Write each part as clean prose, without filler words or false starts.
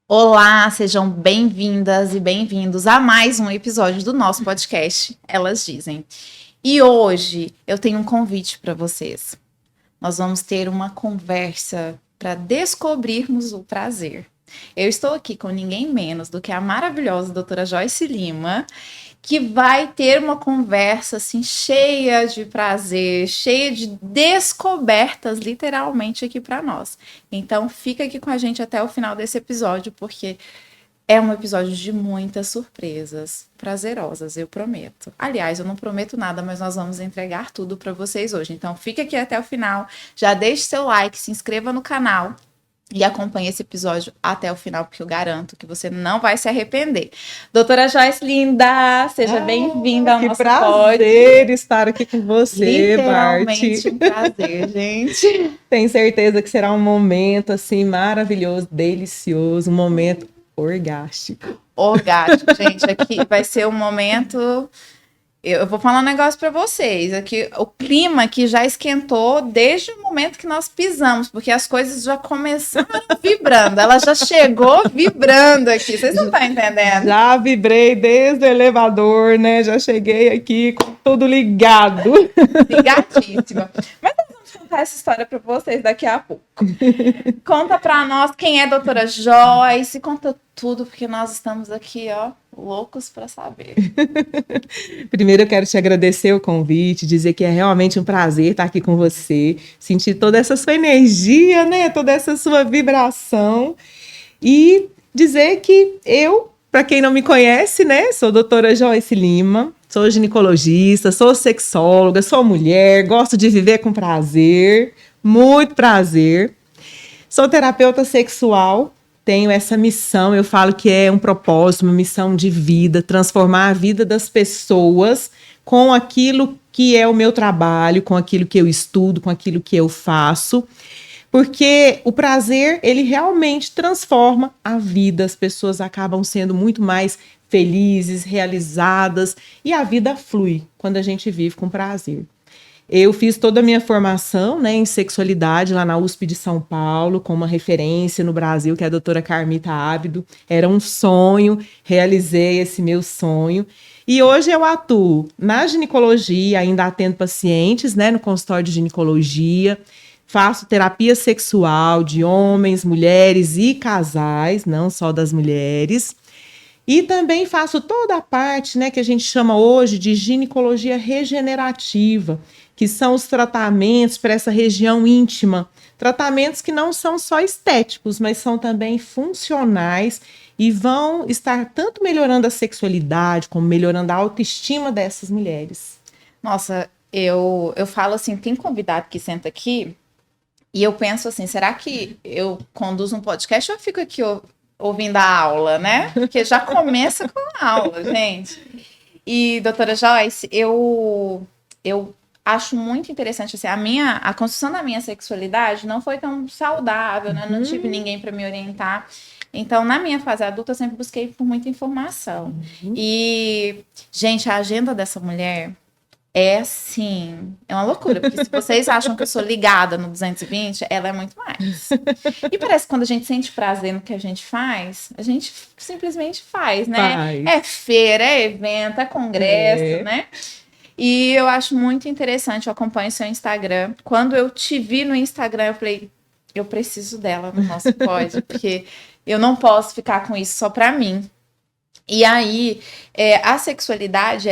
Olá, sejam bem-vindas e bem-vindos a mais um episódio do nosso podcast Elas Dizem. E hoje eu tenho um convite para vocês. Nós vamos ter uma conversa para descobrirmos o prazer. Eu estou aqui com ninguém menos do que a maravilhosa doutora Joyce Lima, que vai ter uma conversa assim cheia de prazer, cheia de descobertas, literalmente aqui para nós. Então, fica aqui com a gente até o final desse episódio, porque é um episódio de muitas surpresas prazerosas, eu prometo. Aliás, eu não prometo nada, mas nós vamos entregar tudo para vocês hoje. Então, fica aqui até o final, já deixe seu like, se inscreva no canal e acompanhe esse episódio até o final, porque eu garanto que você não vai se arrepender. Doutora Joyce linda, seja bem-vinda ao nosso podcast. Que prazer estar aqui com você, Literalmente Bart. um prazer, gente. Tenho certeza que será um momento assim maravilhoso, delicioso, um momento orgástico. Orgástico, gente, aqui vai ser um momento. Eu vou falar um negócio para vocês. Aqui, o clima aqui já esquentou desde o momento que nós pisamos, porque as coisas já começaram vibrando. Ela já chegou vibrando aqui. Vocês não estão entendendo? Já vibrei desde o elevador, né? Já cheguei aqui com tudo ligado. Ligadíssima. Mas nós vamos contar essa história para vocês daqui a pouco. Conta para nós quem é a doutora Joyce, conta tudo, porque nós estamos aqui, ó, loucos para saber. Primeiro eu quero te agradecer o convite, dizer que é realmente um prazer estar aqui com você, sentir toda essa sua energia, né? Toda essa sua vibração e dizer que eu, para quem não me conhece, né, sou doutora Joyce Lima, sou ginecologista, sou sexóloga, sou mulher, gosto de viver com prazer, muito prazer. Sou terapeuta sexual, tenho essa missão, eu falo que é um propósito, uma missão de vida, transformar a vida das pessoas com aquilo que é o meu trabalho, com aquilo que eu estudo, com aquilo que eu faço. Porque o prazer, ele realmente transforma a vida, as pessoas acabam sendo muito mais felizes, realizadas, e a vida flui quando a gente vive com prazer. Eu fiz toda a minha formação, né, em sexualidade lá na USP de São Paulo, com uma referência no Brasil, que é a doutora Carmita Ábido. Era um sonho, realizei esse meu sonho. E hoje eu atuo na ginecologia, ainda atendo pacientes, né, no consultório de ginecologia. Faço terapia sexual de homens, mulheres e casais, não só das mulheres. E também faço toda a parte, né, que a gente chama hoje de ginecologia regenerativa, que são os tratamentos para essa região íntima. Tratamentos que não são só estéticos, mas são também funcionais e vão estar tanto melhorando a sexualidade, como melhorando a autoestima dessas mulheres. Nossa, eu falo assim, tem convidado que senta aqui e eu penso assim, será que eu conduzo um podcast ou eu fico aqui ouvindo a aula, né? Porque já começa com a aula, gente. E, doutora Joyce, eu acho muito interessante, assim, a construção da minha sexualidade não foi tão saudável, né? Não tive ninguém para me orientar. Então, na minha fase adulta, eu sempre busquei por muita informação. E, gente, a agenda dessa mulher é assim, é uma loucura, porque se vocês acham que eu sou ligada no 220, ela é muito mais. E parece que quando a gente sente prazer no que a gente simplesmente faz, né? Faz. É feira, é evento, é congresso, né? E eu acho muito interessante, eu acompanho seu Instagram. Quando eu te vi no Instagram, eu falei, eu preciso dela no nosso pod, porque eu não posso ficar com isso só pra mim. E aí, a sexualidade,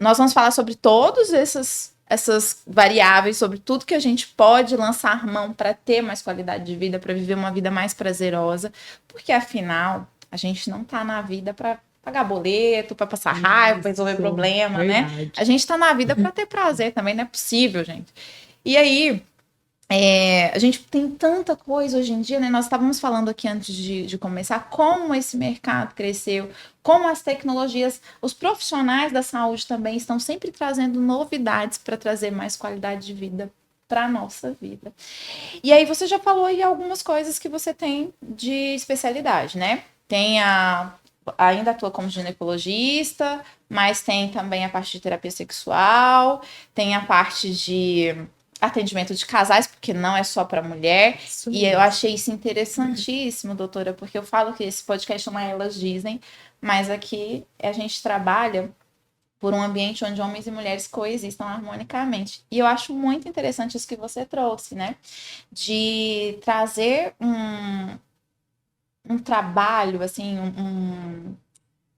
nós vamos falar sobre todas essas variáveis, sobre tudo que a gente pode lançar mão para ter mais qualidade de vida, para viver uma vida mais prazerosa, porque afinal, a gente não tá na vida para pagar boleto, para passar raiva, para resolver problema, verdade. né? A gente tá na vida para ter prazer também, não é possível, gente. E aí, a gente tem tanta coisa hoje em dia, né? Nós estávamos falando aqui antes de começar como esse mercado cresceu, como as tecnologias, os profissionais da saúde também estão sempre trazendo novidades para trazer mais qualidade de vida para a nossa vida. E aí você já falou aí algumas coisas que você tem de especialidade, né? Ainda atua como ginecologista, mas tem também a parte de terapia sexual, tem a parte de atendimento de casais, porque não é só para mulher. Isso E mesmo. eu achei isso interessantíssimo, doutora, porque eu falo que esse podcast chama Elas Dizem, mas aqui a gente trabalha por um ambiente onde homens e mulheres coexistam harmonicamente. E eu acho muito interessante isso que você trouxe, né? De trazer um trabalho, assim,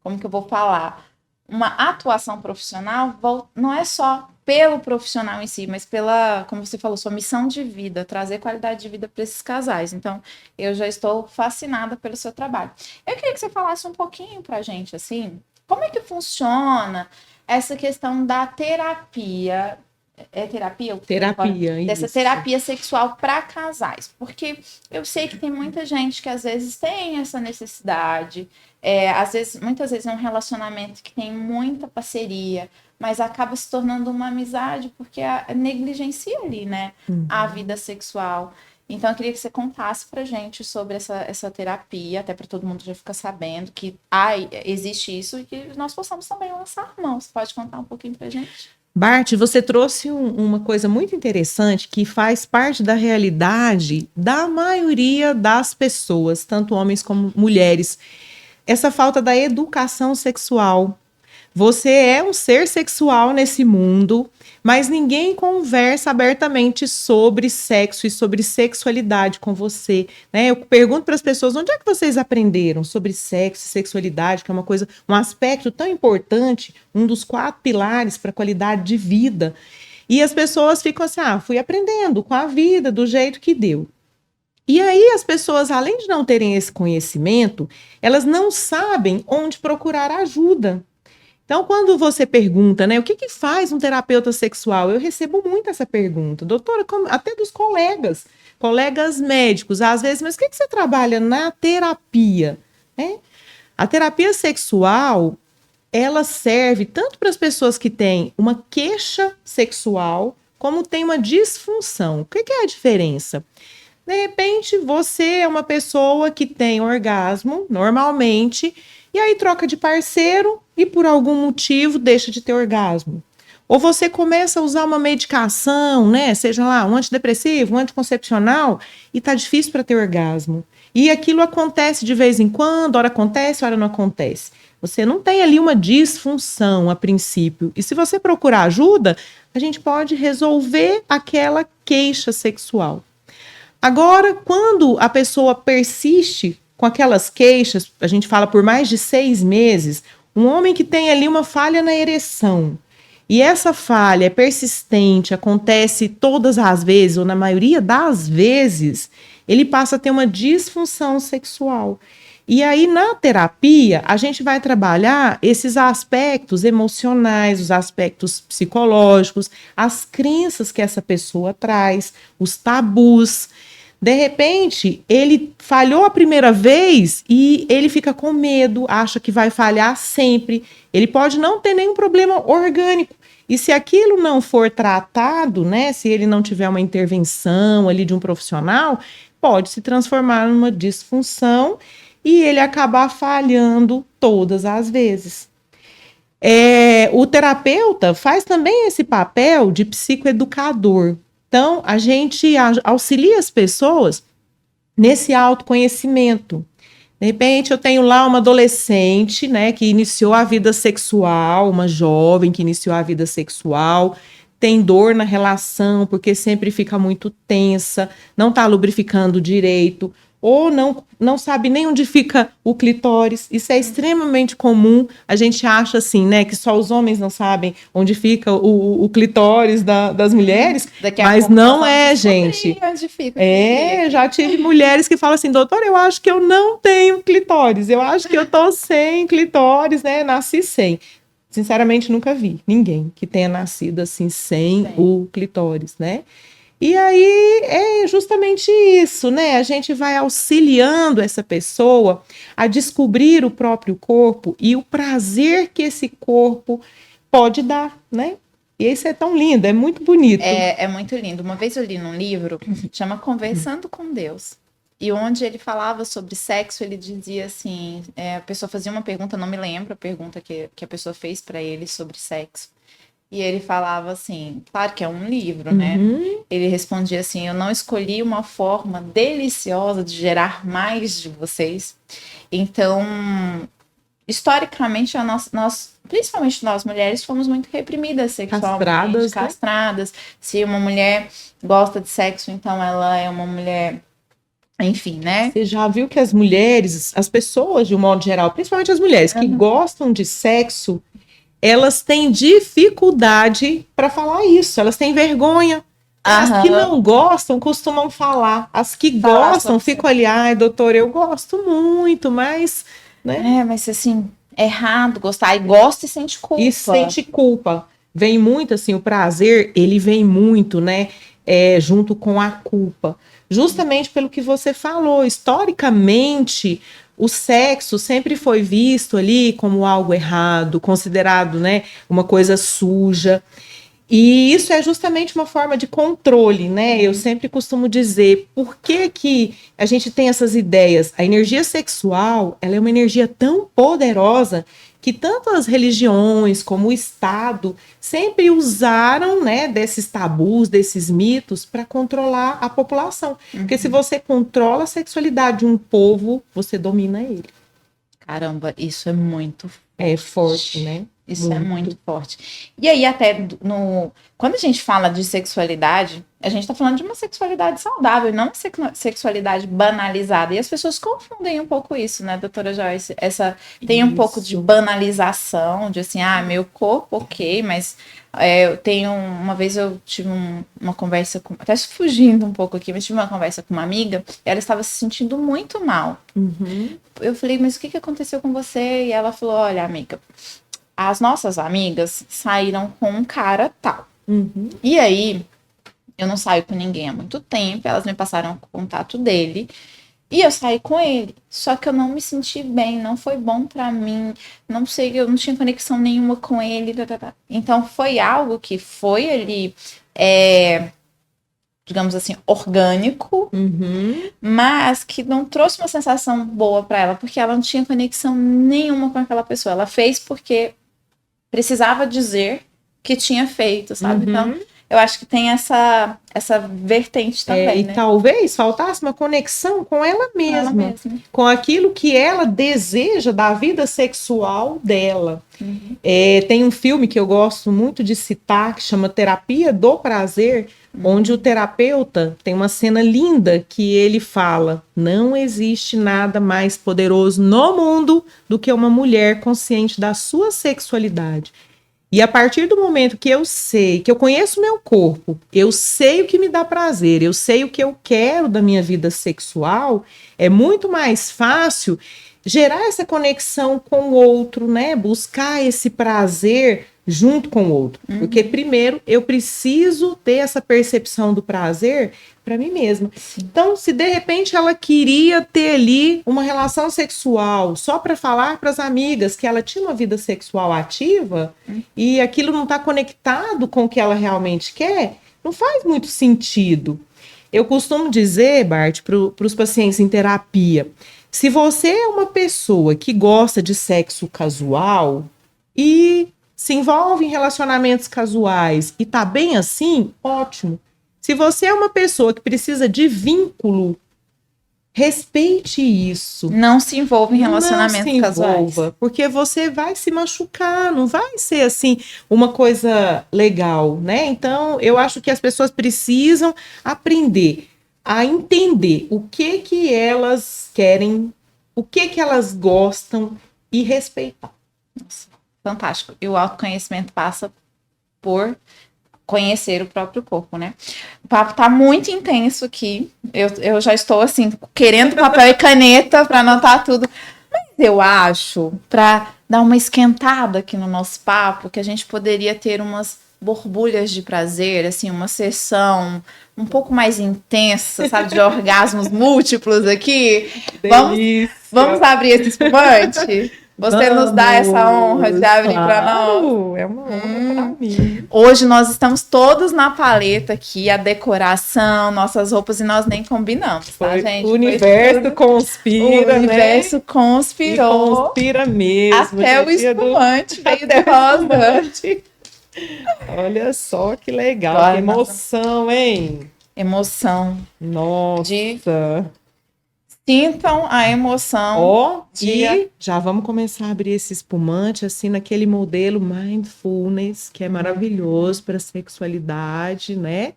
como que eu vou falar? Uma atuação profissional não é só pelo profissional em si, mas pela, como você falou, sua missão de vida, trazer qualidade de vida para esses casais. Então, eu já estou fascinada pelo seu trabalho. Eu queria que você falasse um pouquinho para a gente, assim, como é que funciona essa questão da terapia? É terapia? Terapia, Dessa isso. terapia sexual para casais. Porque eu sei que tem muita gente que às vezes tem essa necessidade, às vezes, muitas vezes é um relacionamento que tem muita parceria, mas acaba se tornando uma amizade porque negligencia ali, né, a vida sexual. Então, eu queria que você contasse pra gente sobre essa terapia, até para todo mundo já ficar sabendo que existe isso e que nós possamos também lançar mão. Você pode contar um pouquinho pra gente? Bart, você trouxe uma coisa muito interessante que faz parte da realidade da maioria das pessoas, tanto homens como mulheres. Essa falta da educação sexual. Você é um ser sexual nesse mundo, mas ninguém conversa abertamente sobre sexo e sobre sexualidade com você, né? Eu pergunto para as pessoas, onde é que vocês aprenderam sobre sexo e sexualidade, que é uma coisa, um aspecto tão importante, um dos 4 pilares para a qualidade de vida. E as pessoas ficam assim, fui aprendendo com a vida, do jeito que deu. E aí as pessoas, além de não terem esse conhecimento, elas não sabem onde procurar ajuda. Então, quando você pergunta, né, o que faz um terapeuta sexual? Eu recebo muito essa pergunta, doutora, até dos colegas médicos, às vezes, mas o que você trabalha na terapia? Né? A terapia sexual, ela serve tanto para as pessoas que têm uma queixa sexual, como tem uma disfunção. O que é a diferença? De repente, você é uma pessoa que tem orgasmo, normalmente, e aí troca de parceiro e por algum motivo deixa de ter orgasmo. Ou você começa a usar uma medicação, né? Seja lá um antidepressivo, um anticoncepcional, e tá difícil para ter orgasmo. E aquilo acontece de vez em quando, hora acontece, hora não acontece. Você não tem ali uma disfunção a princípio. E se você procurar ajuda, a gente pode resolver aquela queixa sexual. Agora, quando a pessoa persiste com aquelas queixas, a gente fala por mais de 6 meses, um homem que tem ali uma falha na ereção, e essa falha é persistente, acontece todas as vezes, ou na maioria das vezes, ele passa a ter uma disfunção sexual. E aí, na terapia, a gente vai trabalhar esses aspectos emocionais, os aspectos psicológicos, as crenças que essa pessoa traz, os tabus. De repente, ele falhou a primeira vez e ele fica com medo, acha que vai falhar sempre. Ele pode não ter nenhum problema orgânico. E se aquilo não for tratado, né, se ele não tiver uma intervenção ali de um profissional, pode se transformar numa disfunção e ele acabar falhando todas as vezes. O terapeuta faz também esse papel de psicoeducador. Então, a gente auxilia as pessoas nesse autoconhecimento. De repente, eu tenho lá uma adolescente, né, que iniciou a vida sexual, uma jovem que iniciou a vida sexual, tem dor na relação porque sempre fica muito tensa, não está lubrificando direito, ou não sabe nem onde fica o clitóris. Isso é extremamente comum. A gente acha assim, né, que só os homens não sabem onde fica o clitóris das mulheres, mas não é, gente. Onde fica Já tive mulheres que falam assim, doutor, eu acho que eu não tenho clitóris, eu acho que eu tô sem clitóris, né, nasci sem. Sinceramente, nunca vi ninguém que tenha nascido assim sem o clitóris, né? E aí é justamente isso, né? A gente vai auxiliando essa pessoa a descobrir o próprio corpo e o prazer que esse corpo pode dar, né? E isso é tão lindo, é muito bonito. É muito lindo. Uma vez eu li num livro, chama Conversando com Deus. E onde ele falava sobre sexo, ele dizia assim, a pessoa fazia uma pergunta, não me lembro a pergunta que a pessoa fez para ele sobre sexo. E ele falava assim, claro que é um livro, né? Uhum. Ele respondia assim: eu não escolhi uma forma deliciosa de gerar mais de vocês. Então, historicamente, nós, principalmente nós mulheres, fomos muito reprimidas sexualmente, Castradas, né? castradas. Se uma mulher gosta de sexo, então ela é uma mulher, enfim, né? Você já viu que as mulheres, as pessoas de um modo geral, principalmente as mulheres que gostam de sexo, elas têm dificuldade para falar isso, elas têm vergonha. As que não gostam costumam falar. As que Falar gostam sobre ficam ali, ai, doutor, eu gosto muito, mas, né? mas assim, é errado gostar. E gosta e sente culpa. E sente culpa. Vem muito assim, o prazer, ele vem muito, né? Junto com a culpa. Justamente pelo que você falou, historicamente, o sexo sempre foi visto ali como algo errado, considerado, né, uma coisa suja. E isso é justamente uma forma de controle, né? Eu sempre costumo dizer, por que que a gente tem essas ideias? A energia sexual, ela é uma energia tão poderosa que tanto as religiões como o Estado sempre usaram, né, desses tabus, desses mitos para controlar a população. Porque se você controla a sexualidade de um povo, você domina ele. Caramba, isso é muito É forte, né? Isso é muito forte. E aí, até quando a gente fala de sexualidade, a gente está falando de uma sexualidade saudável, não uma sexualidade banalizada. E as pessoas confundem um pouco isso, né, doutora Joyce? Tem um pouco de banalização, de assim, meu corpo, ok, mas uma vez eu tive uma conversa até fugindo um pouco aqui, mas tive uma conversa com uma amiga, e ela estava se sentindo muito mal. Uhum. Eu falei, mas o que aconteceu com você? E ela falou, olha, amiga, as nossas amigas saíram com um cara tal. Uhum. E aí, eu não saio com ninguém há muito tempo, elas me passaram o contato dele, e eu saí com ele. Só que eu não me senti bem, não foi bom pra mim, não sei, eu não tinha conexão nenhuma com ele. Então, foi algo que foi ali, digamos assim, orgânico, mas que não trouxe uma sensação boa pra ela, porque ela não tinha conexão nenhuma com aquela pessoa. Ela fez porque precisava dizer que tinha feito, sabe? Então, eu acho que tem essa vertente também, E né? talvez faltasse uma conexão com ela mesma, com aquilo que ela deseja da vida sexual dela. Tem um filme que eu gosto muito de citar, que chama Terapia do Prazer, onde o terapeuta tem uma cena linda que ele fala: não existe nada mais poderoso no mundo do que uma mulher consciente da sua sexualidade. E a partir do momento que eu sei, que eu conheço o meu corpo, eu sei o que me dá prazer, eu sei o que eu quero da minha vida sexual, é muito mais fácil gerar essa conexão com o outro, né? Buscar esse prazer junto com o outro. Porque primeiro eu preciso ter essa percepção do prazer para mim mesma. Sim. Então, se de repente ela queria ter ali uma relação sexual só para falar para as amigas que ela tinha uma vida sexual ativa e aquilo não está conectado com o que ela realmente quer, não faz muito sentido. Eu costumo dizer, Bart, para os pacientes em terapia, se você é uma pessoa que gosta de sexo casual e se envolve em relacionamentos casuais e tá bem assim, ótimo. Se você é uma pessoa que precisa de vínculo, respeite isso. Não se envolva em relacionamentos casuais. Porque você vai se machucar, não vai ser assim uma coisa legal, né? Então, eu acho que as pessoas precisam aprender a entender o que elas querem, o que elas gostam e respeitar. Nossa, fantástico. E o autoconhecimento passa por conhecer o próprio corpo, né? O papo tá muito intenso aqui. Eu já estou, assim, querendo papel e caneta para anotar tudo. Mas eu acho, para dar uma esquentada aqui no nosso papo, que a gente poderia ter umas borbulhas de prazer, assim, uma sessão um pouco mais intensa, sabe? De orgasmos múltiplos aqui. Vamos abrir esse espumante? Você nos dá essa honra de abrir para nós? É uma honra para mim. Hoje nós estamos todos na paleta aqui, a decoração, nossas roupas, e nós nem combinamos, tá, gente? O universo conspira, O universo conspirou. E conspira mesmo. Até o espumante veio de rosa. Olha só que legal, Agora que nós emoção, hein? emoção de Nossa. sintam a emoção Ó, de e já vamos começar a abrir esse espumante assim naquele modelo mindfulness, que é maravilhoso para a sexualidade, né?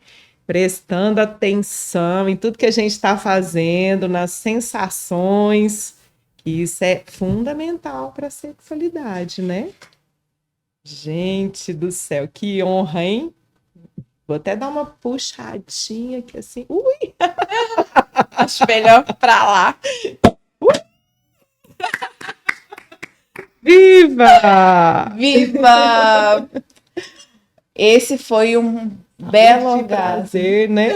Prestando atenção em tudo que a gente está fazendo, nas sensações, que isso é fundamental para a sexualidade, né? Gente do céu, que honra, hein? Vou até dar uma puxadinha aqui assim. acho melhor pra lá. Viva! Viva! Esse foi um belo Que orgasmo. prazer, né?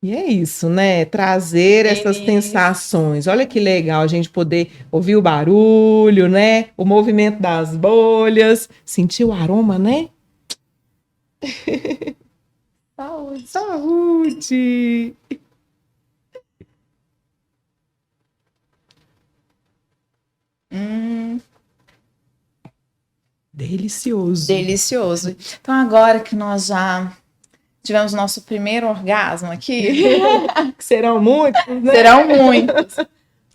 E é isso, né? Trazer essas sensações. Olha que legal a gente poder ouvir o barulho, né? O movimento das bolhas, sentir o aroma, né? Saúde. Saúde! Delicioso. Delicioso. Então, agora que nós já tivemos nosso primeiro orgasmo aqui, Que serão muitos, né? serão muitos.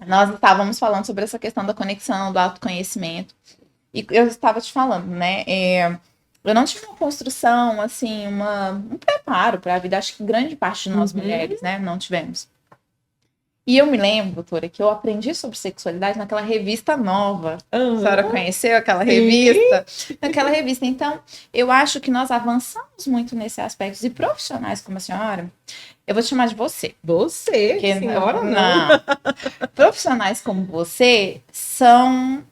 Nós estávamos falando sobre essa questão da conexão, do autoconhecimento. E eu estava te falando, né? Eu não tive uma construção, assim, um preparo para a vida. Acho que grande parte de nós mulheres, né, não tivemos. E eu me lembro, doutora, que eu aprendi sobre sexualidade naquela revista Nova. A senhora conheceu aquela revista? Naquela revista. Então, eu acho que nós avançamos muito nesse aspecto. E profissionais como a senhora, eu vou te chamar de você. Você, Porque senhora, não. Profissionais como você são,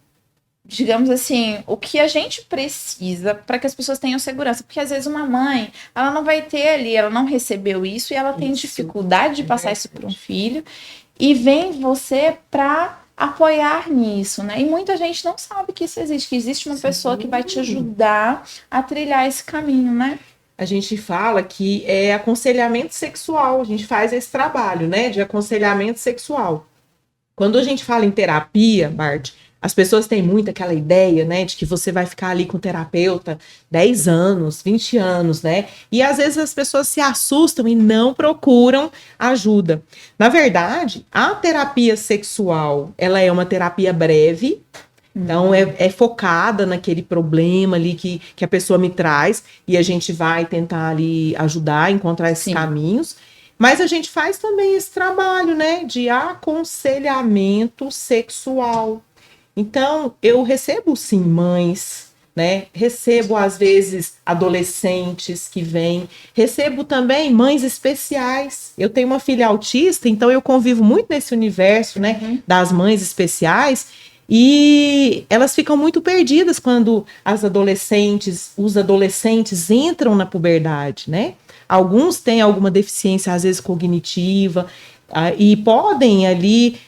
digamos assim, o que a gente precisa para que as pessoas tenham segurança. Porque às vezes uma mãe, ela não vai ter ali, ela não recebeu isso e ela tem dificuldade de passar isso para um filho. E vem você para apoiar nisso, né? E muita gente não sabe que isso existe, que existe uma pessoa que vai te ajudar a trilhar esse caminho, né? A gente fala que é aconselhamento sexual, a gente faz esse trabalho, né, de aconselhamento sexual. Quando a gente fala em terapia, Bart, as pessoas têm muito aquela ideia, né, de que você vai ficar ali com o terapeuta 10 anos, 20 anos, né? E às vezes as pessoas se assustam e não procuram ajuda. Na verdade, a terapia sexual, ela é uma terapia breve. Então, é focada naquele problema ali que a pessoa me traz e a gente vai tentar ali ajudar a encontrar esses caminhos. Mas a gente faz também esse trabalho, né, de aconselhamento sexual. Então, eu recebo sim mães, né? Recebo às vezes adolescentes que vêm, recebo também mães especiais. Eu tenho uma filha autista, então eu convivo muito nesse universo, né, das mães especiais. E elas ficam muito perdidas quando os adolescentes entram na puberdade, né? Alguns têm alguma deficiência, às vezes cognitiva, e podem ali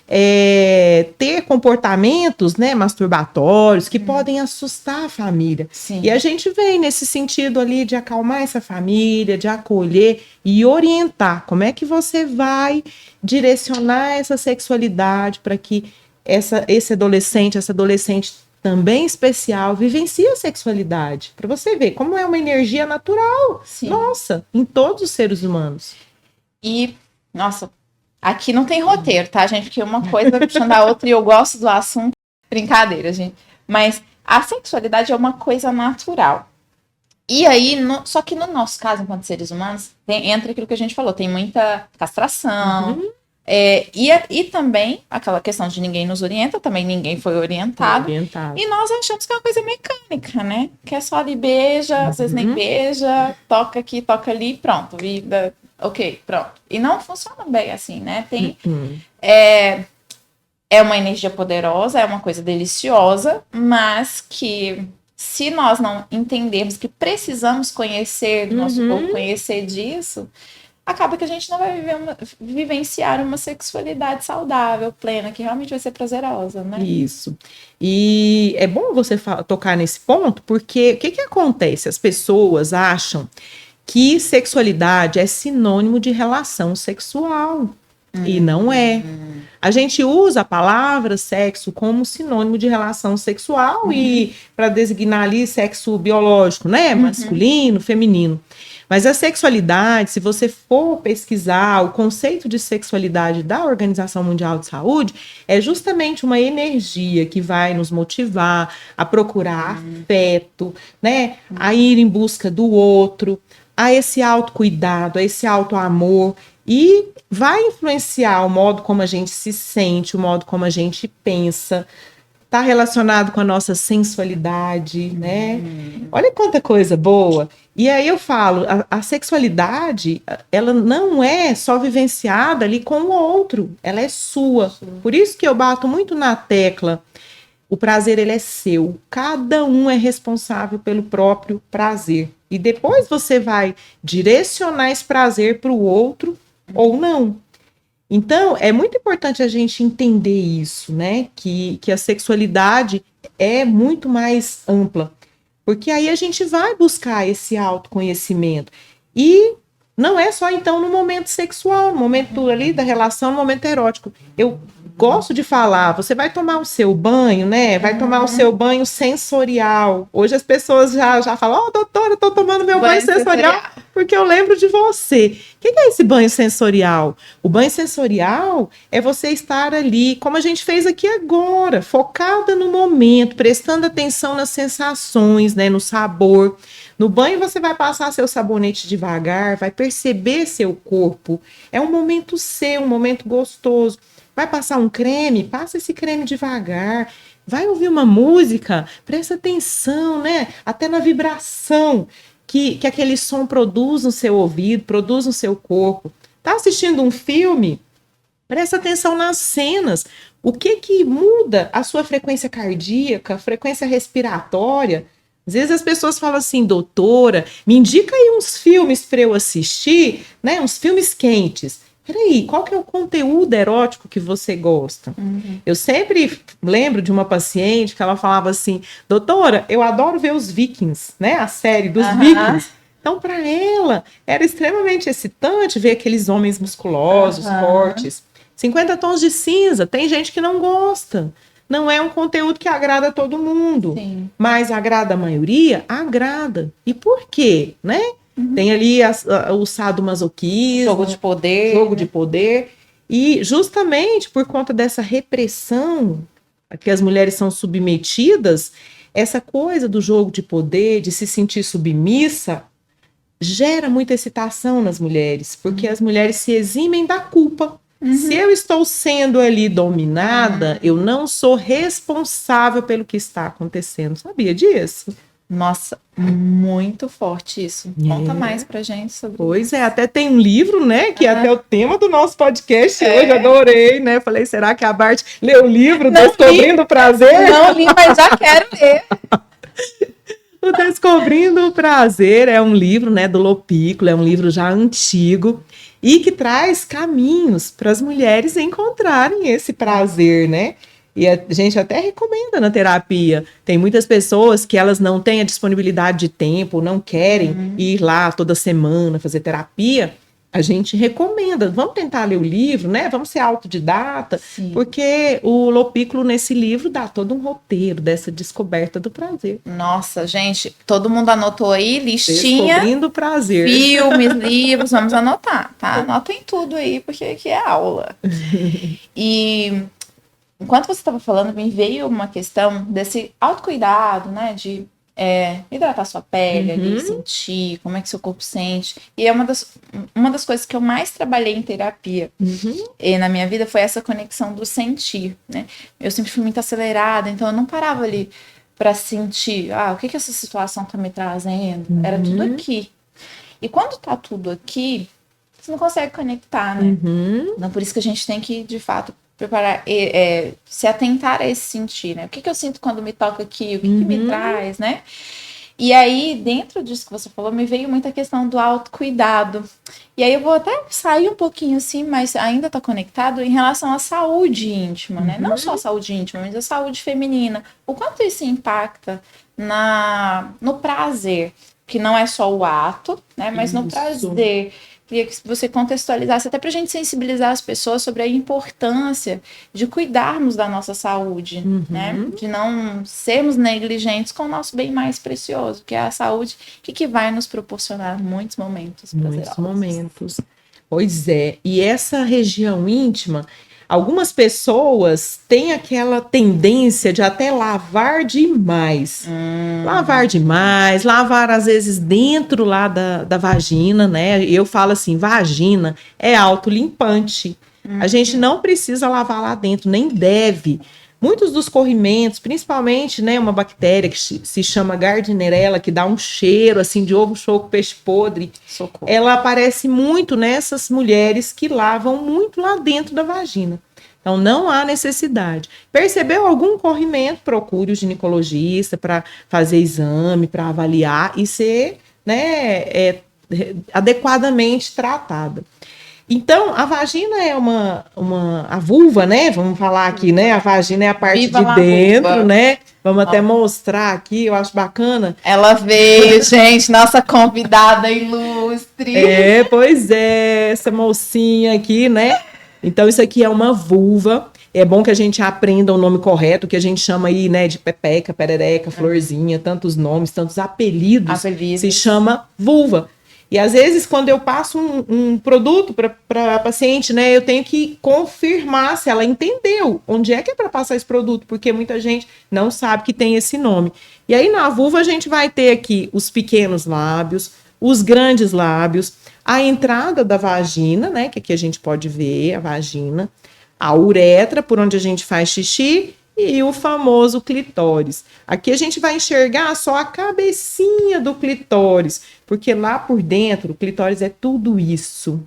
ter comportamentos, né, masturbatórios que podem assustar a família. Sim. E a gente vem nesse sentido ali de acalmar essa família, de acolher e orientar como é que você vai direcionar essa sexualidade para que esse adolescente, essa adolescente também especial, vivencia a sexualidade. Para você ver como é uma energia natural. Sim. Nossa, em todos os seres humanos. E, nossa, aqui não tem roteiro, tá, gente? Porque uma coisa vai puxando a outra e eu gosto do assunto. Brincadeira, gente. Mas a sexualidade é uma coisa natural. E aí, só que no nosso caso, enquanto seres humanos, entra aquilo que a gente falou, tem muita castração. E também aquela questão de ninguém nos orienta, também ninguém foi orientado. E nós achamos que é uma coisa mecânica, né? Que é só ali beija, às vezes nem beija, toca aqui, toca ali, pronto. Ok, pronto. E não funciona bem assim, né? É uma energia poderosa, é uma coisa deliciosa, mas que se nós não entendermos que precisamos conhecer do nosso corpo, conhecer disso, acaba que a gente não vai vivenciar uma sexualidade saudável, plena, que realmente vai ser prazerosa, né? Isso. E é bom você tocar nesse ponto, porque o que acontece? As pessoas acham que sexualidade é sinônimo de relação sexual. E não é. A gente usa a palavra sexo como sinônimo de relação sexual e para designar ali sexo biológico, né? Masculino, feminino. Mas a sexualidade, se você for pesquisar o conceito de sexualidade da Organização Mundial de Saúde, é justamente uma energia que vai nos motivar a procurar afeto, né? A ir em busca do outro, a esse autocuidado, a esse autoamor. E vai influenciar o modo como a gente se sente, o modo como a gente pensa. Está relacionado com a nossa sensualidade, né? Olha quanta coisa boa. E aí eu falo, a sexualidade, ela não é só vivenciada ali com o outro, ela é sua. Por isso que eu bato muito na tecla, o prazer ele é seu. Cada um é responsável pelo próprio prazer. E depois você vai direcionar esse prazer para o outro ou não. Então, é muito importante a gente entender isso, né? Que a sexualidade é muito mais ampla. Porque aí a gente vai buscar esse autoconhecimento. E não é só, então, no momento sexual, no momento ali da relação, no momento erótico. Eu gosto de falar, você vai tomar o seu banho, né? Vai tomar o seu banho sensorial. Hoje as pessoas já falam, doutora, eu tô tomando meu banho sensorial porque eu lembro de você. O que é esse banho sensorial? O banho sensorial é você estar ali, como a gente fez aqui agora, focada no momento, prestando atenção nas sensações, né? No sabor. No banho você vai passar seu sabonete devagar, vai perceber seu corpo. É um momento seu, um momento gostoso. Vai passar um creme, passa esse creme devagar. Vai ouvir uma música, presta atenção, né? Até na vibração que aquele som produz no seu ouvido, produz no seu corpo. Tá assistindo um filme? Presta atenção nas cenas. O que muda a sua frequência cardíaca, frequência respiratória? Às vezes as pessoas falam assim, doutora, me indica aí uns filmes para eu assistir, né? Uns filmes quentes. Peraí, qual que é o conteúdo erótico que você gosta? Eu sempre lembro de uma paciente que ela falava assim, doutora, eu adoro ver os Vikings, né? A série dos Vikings. Então, para ela, era extremamente excitante ver aqueles homens musculosos, fortes. 50 tons de cinza, tem gente que não gosta. Não é um conteúdo que agrada a todo mundo. Sim. Mas agrada a maioria? Agrada. E por quê, né? Tem ali o sadomasoquismo. Jogo de poder. Jogo de poder. E justamente por conta dessa repressão a que as mulheres são submetidas, essa coisa do jogo de poder, de se sentir submissa, gera muita excitação nas mulheres, porque as mulheres se eximem da culpa. Se eu estou sendo ali dominada, eu não sou responsável pelo que está acontecendo. Sabia disso? Nossa, muito forte isso. Conta mais pra gente sobre isso. Pois é, até tem um livro, né, que é até o tema do nosso podcast hoje, adorei, né? Falei, será que a Bart leu o livro Descobrindo o Prazer? Não li, mas já quero ler. O Descobrindo o Prazer é um livro, né, do Lopículo, é um livro já antigo e que traz caminhos para as mulheres encontrarem esse prazer, né? E a gente até recomenda na terapia. Tem muitas pessoas que elas não têm a disponibilidade de tempo, não querem ir lá toda semana fazer terapia. A gente recomenda, vamos tentar ler o livro, né? Vamos ser autodidata, porque o Lopículo nesse livro dá todo um roteiro dessa descoberta do prazer. Nossa, gente, todo mundo anotou aí, listinha. Descobrindo o prazer. Filmes, livros, vamos anotar, tá? Anotem tudo aí, porque aqui é aula. E enquanto você estava falando, me veio uma questão desse autocuidado, né? De hidratar sua pele ali, sentir como é que seu corpo sente. E é uma das coisas que eu mais trabalhei em terapia e na minha vida foi essa conexão do sentir, né? Eu sempre fui muito acelerada, então eu não parava ali para sentir, o que essa situação tá me trazendo? Era tudo aqui. E quando tá tudo aqui, você não consegue conectar, né? Então por isso que a gente tem que, de fato, preparar, se atentar a esse sentir, né? O que eu sinto quando me toca aqui? O que me traz, né? E aí, dentro disso que você falou, me veio muita questão do autocuidado. E aí eu vou até sair um pouquinho assim, mas ainda tá conectado em relação à saúde íntima, né? Não só a saúde íntima, mas a saúde feminina. O quanto isso impacta no prazer, que não é só o ato, né? Mas no prazer queria que você contextualizasse, até para a gente sensibilizar as pessoas sobre a importância de cuidarmos da nossa saúde, né? De não sermos negligentes com o nosso bem mais precioso, que é a saúde, que vai nos proporcionar muitos momentos prazerosos. Muitos momentos. Pois é. E essa região íntima, algumas pessoas têm aquela tendência de até lavar demais. Lavar demais, lavar às vezes dentro lá da vagina, né? Eu falo assim, vagina é autolimpante. A gente não precisa lavar lá dentro, nem deve. Muitos dos corrimentos, principalmente, né, uma bactéria que se chama Gardnerella, que dá um cheiro assim de ovo choco, peixe podre, Socorro. ela aparece muito nessas mulheres que lavam muito lá dentro da vagina. Então, não há necessidade. Percebeu algum corrimento? Procure o ginecologista para fazer exame, para avaliar e ser, né, adequadamente tratada. Então, a vagina é a vulva, né? Vamos falar aqui, né? A vagina é a parte Viva de dentro, vulva. né? Vamos até mostrar aqui, eu acho bacana. Ela veio, gente, nossa convidada ilustre. Pois é, essa mocinha aqui, né? Então, isso aqui é uma vulva. É bom que a gente aprenda o nome correto, que a gente chama aí, né, de pepeca, perereca, florzinha, tantos nomes, tantos apelidos. Se chama vulva. E às vezes, quando eu passo um produto para a paciente, né, eu tenho que confirmar se ela entendeu onde é que é para passar esse produto, porque muita gente não sabe que tem esse nome. E aí, na vulva, a gente vai ter aqui os pequenos lábios, os grandes lábios, a entrada da vagina, né, que aqui a gente pode ver a vagina, a uretra, por onde a gente faz xixi, e o famoso clitóris. Aqui a gente vai enxergar só a cabecinha do clitóris, porque lá por dentro o clitóris é tudo isso.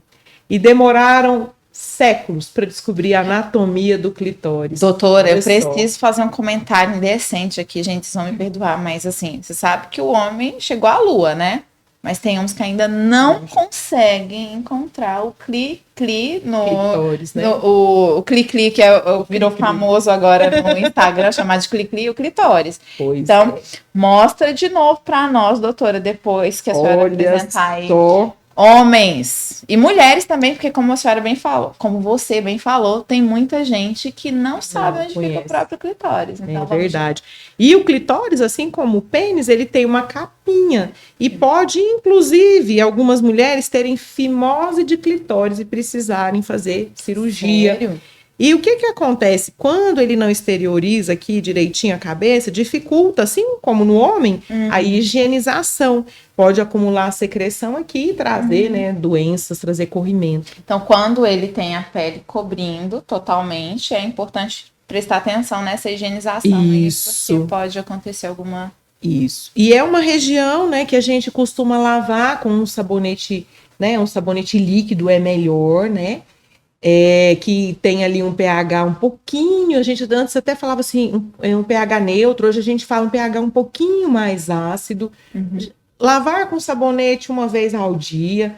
E demoraram séculos para descobrir a anatomia do clitóris. Doutora, eu preciso fazer um comentário indecente aqui, gente, vocês vão me perdoar, mas assim, você sabe que o homem chegou à lua, né? Mas tem uns que ainda não conseguem encontrar o cli-cli clitóris, né? O cli-cli, que virou famoso agora no Instagram, chamado de cli-cli, o clitóris. Pois então, mostra de novo para nós, doutora, depois que a senhora apresentar aí. Homens e mulheres também, porque como a senhora bem falou, como você bem falou, tem muita gente que não sabe onde fica o próprio clitóris. Então, é verdade. E o clitóris, assim como o pênis, ele tem uma capinha e pode, inclusive, algumas mulheres terem fimose de clitóris e precisarem fazer cirurgia. Sério? E o que acontece? Quando ele não exterioriza aqui direitinho a cabeça, dificulta, assim como no homem, a higienização. Pode acumular secreção aqui e trazer, né, doenças, trazer corrimento. Então, quando ele tem a pele cobrindo totalmente, é importante prestar atenção nessa higienização. Isso. Porque pode acontecer alguma... Isso. E é uma região, né, que a gente costuma lavar com um sabonete, né, um sabonete líquido é melhor, né? Que tem ali um pH um pouquinho, a gente antes até falava assim, um pH neutro, hoje a gente fala um pH um pouquinho mais ácido. Lavar com sabonete uma vez ao dia.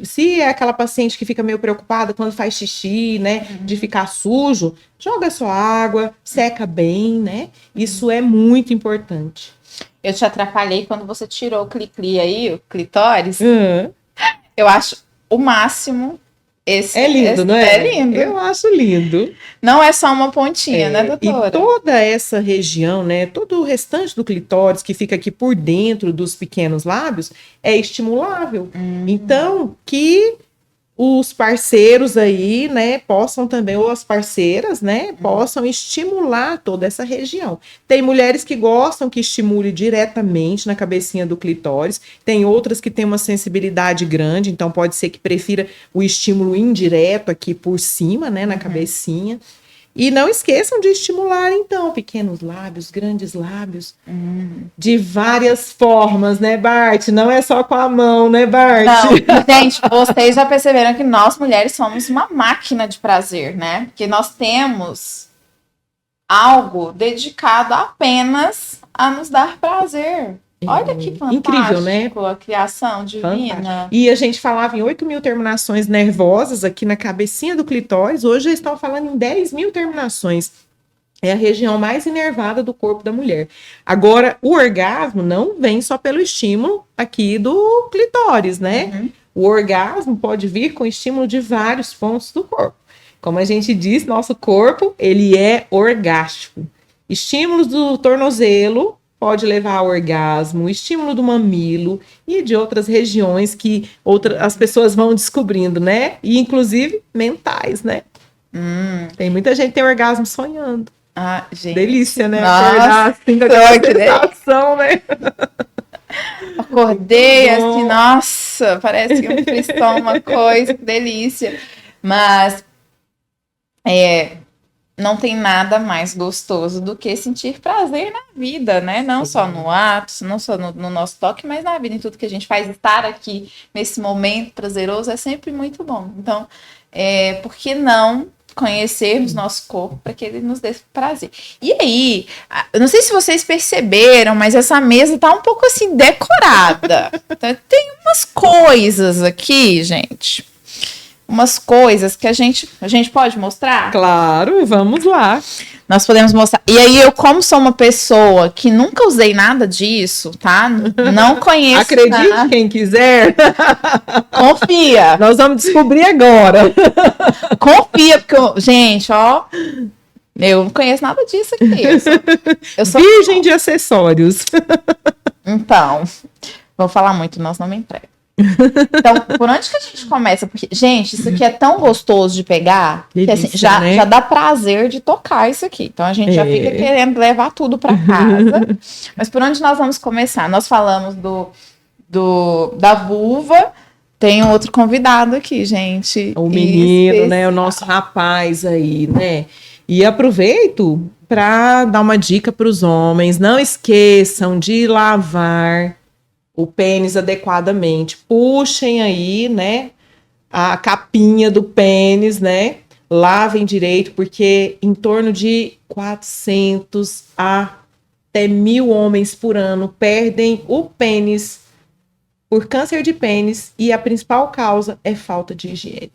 Se é aquela paciente que fica meio preocupada quando faz xixi, né, de ficar sujo, joga sua água, seca bem, né? Isso é muito importante. Eu te atrapalhei quando você tirou o cli-cli aí, o clitóris. Eu acho o máximo. É lindo, não é? É lindo. Eu acho lindo. Não é só uma pontinha, né, doutora? E toda essa região, né, todo o restante do clitóris que fica aqui por dentro dos pequenos lábios é estimulável. Então, que os parceiros aí, né, possam também, ou as parceiras, né, possam estimular toda essa região. Tem mulheres que gostam que estimule diretamente na cabecinha do clitóris, tem outras que têm uma sensibilidade grande, então pode ser que prefira o estímulo indireto aqui por cima, né, na cabecinha. E não esqueçam de estimular, então, pequenos lábios, grandes lábios, de várias formas, né, Bart? Não é só com a mão, né, Bart? Não, gente, vocês já perceberam que nós, mulheres, somos uma máquina de prazer, né? Porque nós temos algo dedicado apenas a nos dar prazer. Olha que fantástico. Incrível, né? A criação divina. Fantástico. E a gente falava em 8.000 terminações nervosas aqui na cabecinha do clitóris, hoje já estão falando em 10.000 terminações. É a região mais inervada do corpo da mulher. Agora, o orgasmo não vem só pelo estímulo aqui do clitóris, né? O orgasmo pode vir com estímulo de vários pontos do corpo. Como a gente diz, nosso corpo, ele é orgástico. Estímulos do tornozelo pode levar ao orgasmo, estímulo do mamilo e de outras regiões que as pessoas vão descobrindo, né? E inclusive mentais, né? Tem muita gente que tem orgasmo sonhando. Ah, gente. Delícia, né? Nossa, acordar assim com aquela sensação, né? Acordei assim, nossa, parece que eu fiz só uma coisa, que delícia. Mas não tem nada mais gostoso do que sentir prazer na vida, né? Não só no ato, não só no nosso toque, mas na vida, em tudo que a gente faz. Estar aqui nesse momento prazeroso é sempre muito bom. Então, por que não conhecermos nosso corpo para que ele nos dê prazer? E aí, eu não sei se vocês perceberam, mas essa mesa tá um pouco assim decorada. Então, tem umas coisas aqui, gente. Umas coisas que a gente pode mostrar? Claro, vamos lá. Nós podemos mostrar. E aí, eu, como sou uma pessoa que nunca usei nada disso, tá? Não conheço. Acredite, nada. quem quiser. Confia. Nós vamos descobrir agora. Confia, porque, gente, ó, eu não conheço nada disso aqui. Eu sou Virgem de acessórios. Então, vou falar muito, nós não me entrega. Então, por onde que a gente começa? Porque, gente, isso aqui é tão gostoso de pegar, Delícia, que assim, já, né? já dá prazer de tocar isso aqui. Então, a gente já fica querendo levar tudo para casa. Mas por onde nós vamos começar? Nós falamos da vulva. Tem outro convidado aqui, gente. O menino, né? O nosso rapaz aí, né? E aproveito para dar uma dica para os homens. Não esqueçam de lavar o pênis adequadamente. Puxem aí, né? A capinha do pênis, né? Lavem direito, porque em torno de 400 até 1.000 homens por ano perdem o pênis por câncer de pênis, e a principal causa é falta de higiene.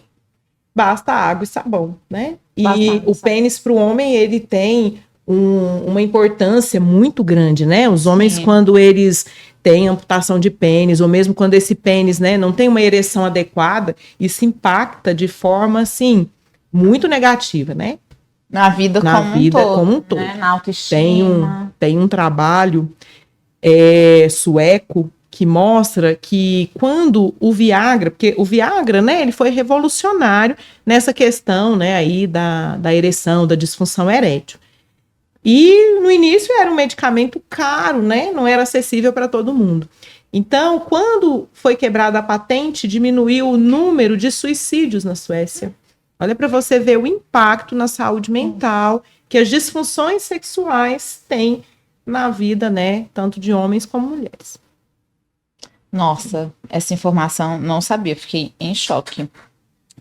Basta água e sabão, né? E o pênis para o homem, ele tem uma importância muito grande, né? Os homens, Sim. quando eles têm amputação de pênis, ou mesmo quando esse pênis, né, não tem uma ereção adequada, isso impacta de forma, assim, muito negativa, né? Na vida como um todo. Né? Na autoestima. Tem um trabalho sueco que mostra que quando o Viagra, porque o Viagra, né, ele foi revolucionário nessa questão, né, aí da ereção, da disfunção erétil. E no início era um medicamento caro, né, não era acessível para todo mundo. Então, quando foi quebrada a patente, diminuiu o número de suicídios na Suécia. Olha para você ver o impacto na saúde mental que as disfunções sexuais têm na vida, né, tanto de homens como mulheres. Nossa, essa informação não sabia, fiquei em choque.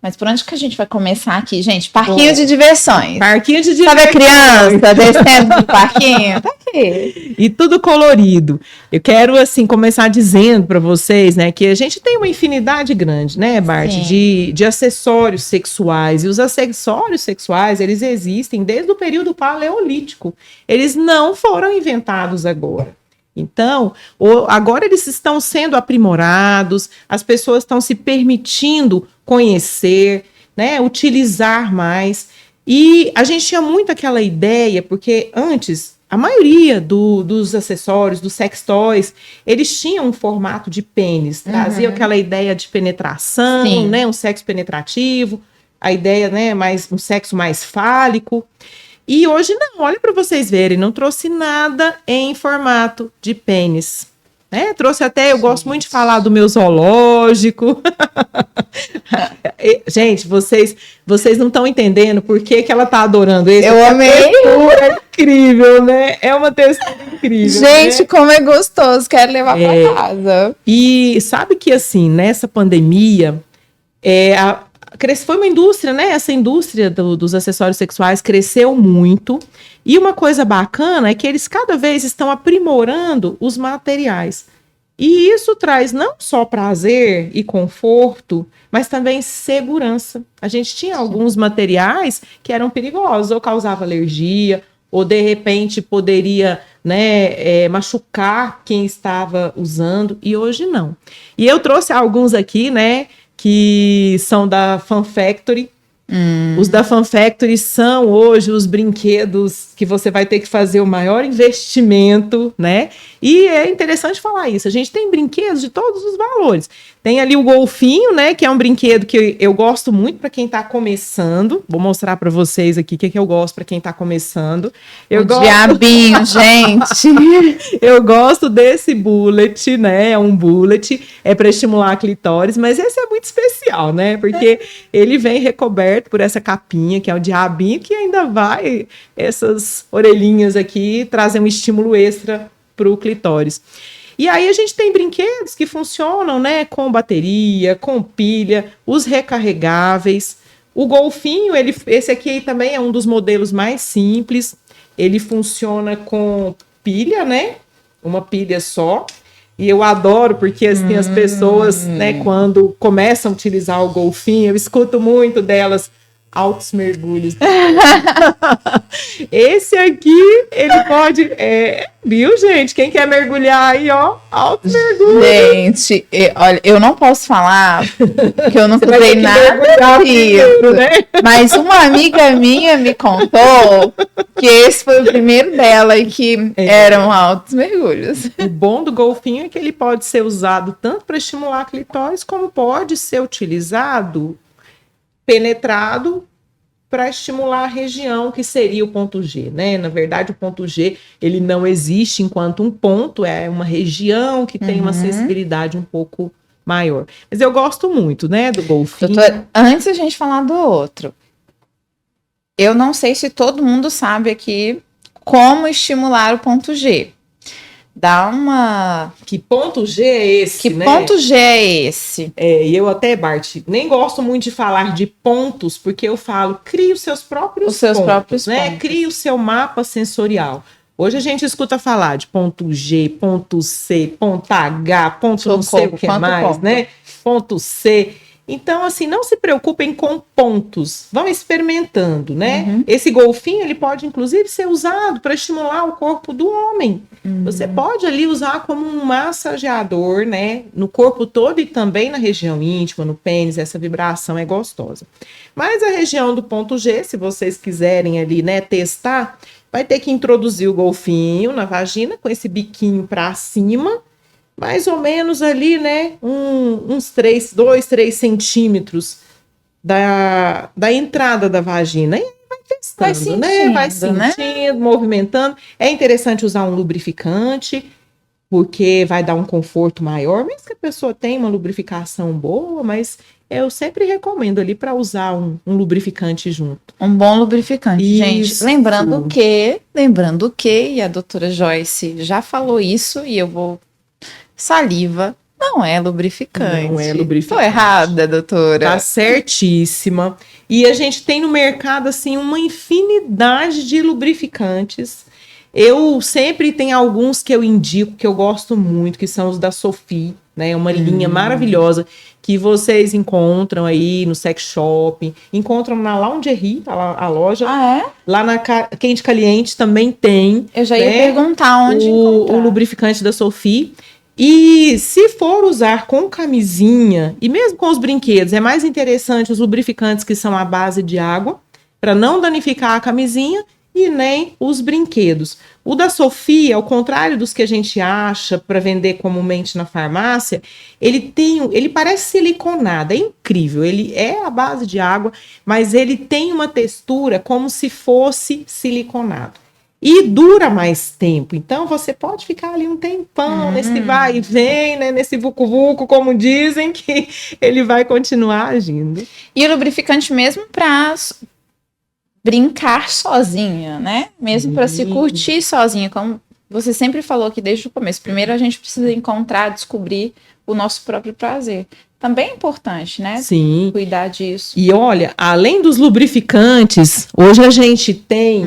Mas por onde que a gente vai começar aqui, gente? Parquinho de diversões. Parquinho de diversões. Sabe a criança descendo do parquinho? Tá aqui. E tudo colorido. Eu quero, assim, começar dizendo para vocês, né, que a gente tem uma infinidade grande, né, Bart, de acessórios sexuais. E os acessórios sexuais, eles existem desde o período paleolítico. Eles não foram inventados agora. Então, agora eles estão sendo aprimorados, as pessoas estão se permitindo conhecer, né, utilizar mais. E a gente tinha muito aquela ideia, porque antes, a maioria dos acessórios, dos sex toys, eles tinham um formato de pênis, traziam aquela ideia de penetração, né, um sexo penetrativo, a ideia, né, um sexo mais fálico. E hoje não, olha para vocês verem, não trouxe nada em formato de pênis. Né? Trouxe até, eu gosto muito de falar do meu zoológico. Gente, vocês não estão entendendo por que ela tá adorando esse. Eu amei. É incrível, né? É uma textura incrível. Gente, né? como é gostoso, quero levar para casa. E sabe que, assim, nessa pandemia, foi uma indústria, né? Essa indústria dos acessórios sexuais cresceu muito. E uma coisa bacana é que eles cada vez estão aprimorando os materiais. E isso traz não só prazer e conforto, mas também segurança. A gente tinha alguns materiais que eram perigosos, ou causava alergia, ou de repente poderia, né, machucar quem estava usando, e hoje não. E eu trouxe alguns aqui, né, que são da Fun Factory. Os da Fun Factory são hoje os brinquedos que você vai ter que fazer o maior investimento, né? E é interessante falar isso. A gente tem brinquedos de todos os valores. Tem ali o golfinho, né? Que é um brinquedo que eu gosto muito para quem está começando. Vou mostrar para vocês aqui o que eu gosto para quem está começando. Diabinho, gente! Eu gosto desse bullet, né? É um bullet, é para estimular a clitóris, mas esse é muito especial, né? Porque ele vem recoberto por essa capinha, que é o diabinho, que ainda vai, essas orelhinhas aqui, trazem um estímulo extra para o clitóris. E aí a gente tem brinquedos que funcionam, né, com bateria, com pilha, os recarregáveis. O golfinho, esse aqui também é um dos modelos mais simples. Ele funciona com pilha, né? Uma pilha só. E eu adoro porque assim, as pessoas, né, quando começam a utilizar o golfinho, eu escuto muito delas, altos mergulhos. Esse aqui, ele pode... viu, gente? Quem quer mergulhar aí, ó, altos mergulhos. Gente, olha, eu não posso falar que eu não usei nada disso, né? Mas uma amiga minha me contou que esse foi o primeiro dela e que eram altos mergulhos. O bom do golfinho é que ele pode ser usado tanto para estimular a clitóris, como pode ser utilizado penetrado para estimular a região que seria o ponto G, né? Na verdade, o ponto G, ele não existe enquanto um ponto, é uma região que tem uma sensibilidade um pouco maior. Mas eu gosto muito, né, do golfinho. Doutora, antes da gente falar do outro, eu não sei se todo mundo sabe aqui como estimular o ponto G. Dá uma... Que ponto G é esse, que né? ponto G é esse? E eu até, Bart, nem gosto muito de falar de pontos, porque eu falo, crie os seus próprios pontos, né? Pontos. Crie o seu mapa sensorial. Hoje a gente escuta falar de ponto G, ponto C, ponto H, ponto não sei o que mais, né? Ponto C. Então, assim, não se preocupem com pontos. Vão experimentando, né? Esse golfinho, ele pode, inclusive, ser usado para estimular o corpo do homem. Você pode ali usar como um massageador, né? No corpo todo e também na região íntima, no pênis, essa vibração é gostosa. Mas a região do ponto G, se vocês quiserem ali, né, testar, vai ter que introduzir o golfinho na vagina com esse biquinho para cima, mais ou menos ali, né, uns 2, 3 centímetros da entrada da vagina. E vai testando, vai sentindo, né? Movimentando. É interessante usar um lubrificante, porque vai dar um conforto maior, mesmo que a pessoa tenha uma lubrificação boa, mas eu sempre recomendo ali para usar um lubrificante junto. Um bom lubrificante, gente. Lembrando que, e a doutora Joyce já falou isso, e eu vou... Saliva não é lubrificante. Não é lubrificante. Tô errada, doutora. Tá certíssima. E a gente tem no mercado, assim, uma infinidade de lubrificantes. Eu sempre tenho alguns que eu indico, que eu gosto muito, que são os da Sophie, né? Uma linha maravilhosa que vocês encontram aí no sex shop, encontram na Lingerie, a loja. Ah, é? Lá na Quente Caliente também tem. Eu já ia perguntar onde encontrar. O lubrificante da Sophie. E se for usar com camisinha, e mesmo com os brinquedos, é mais interessante os lubrificantes que são à base de água, para não danificar a camisinha e nem os brinquedos. O da Sophie, ao contrário dos que a gente acha para vender comumente na farmácia, ele parece siliconado, é incrível. Ele é à base de água, mas ele tem uma textura como se fosse siliconado. E dura mais tempo, então você pode ficar ali um tempão nesse vai e vem, né, nesse vucu-vucu, como dizem, que ele vai continuar agindo. E o lubrificante mesmo para brincar sozinha, né? Mesmo para se curtir sozinha, como você sempre falou aqui desde o começo. Primeiro a gente precisa encontrar, descobrir o nosso próprio prazer. Também é importante, né? Sim. Cuidar disso. E olha, além dos lubrificantes, hoje a gente tem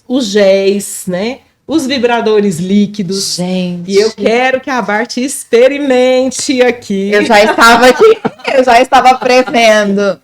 os géis, né? Os vibradores líquidos. Gente. E eu quero que a Bart experimente aqui. Eu já estava aqui, eu já estava prevendo.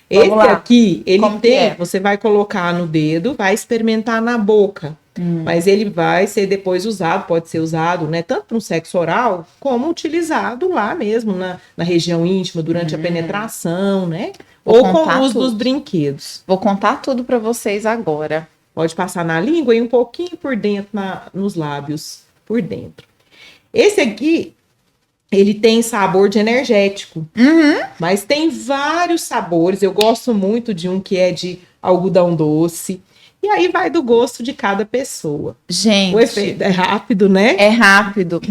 Esse aqui, ele tem, você vai colocar no dedo, vai experimentar na boca. Mas ele vai ser depois usado, pode ser usado, né, tanto para um sexo oral, como utilizado lá mesmo, na região íntima, durante a penetração, né? Vou Ou com contar o uso tudo. dos brinquedos. Vou contar tudo para vocês agora. Pode passar na língua e um pouquinho por dentro, nos lábios, por dentro. Esse aqui, ele tem sabor de energético, mas tem vários sabores. Eu gosto muito de um que é de algodão doce. E aí vai do gosto de cada pessoa. Gente, O efeito é rápido, né? é rápido.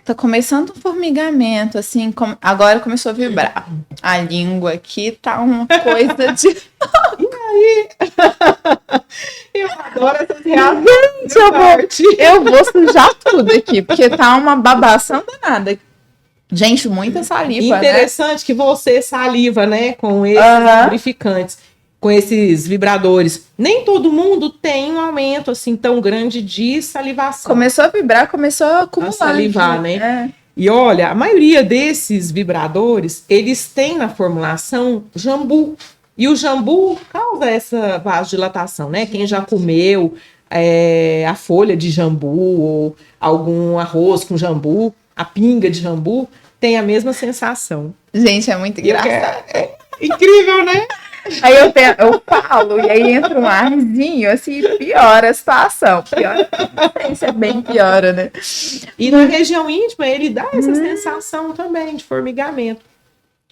Tá começando um formigamento, assim, agora começou a vibrar. A língua aqui tá uma coisa de... Eu adoro essas reações. Eu vou sujar tudo aqui, porque tá uma babação danada. Gente, muita saliva, Interessante que você saliva, né? Com esses lubrificantes, com esses vibradores. Nem todo mundo tem um aumento assim tão grande de salivação. Começou a vibrar, começou a acumular. A salivar, né? É. E olha, a maioria desses vibradores, eles têm na formulação jambu. E o jambu causa essa vasodilatação, né? Quem já comeu a folha de jambu ou algum arroz com jambu, a pinga de jambu, tem a mesma sensação. Gente, é muito engraçado. É incrível, né? Aí eu falo, e aí entra um arzinho, assim, piora a situação. Piora, isso é bem piora, né? E na região íntima, ele dá essa sensação também de formigamento.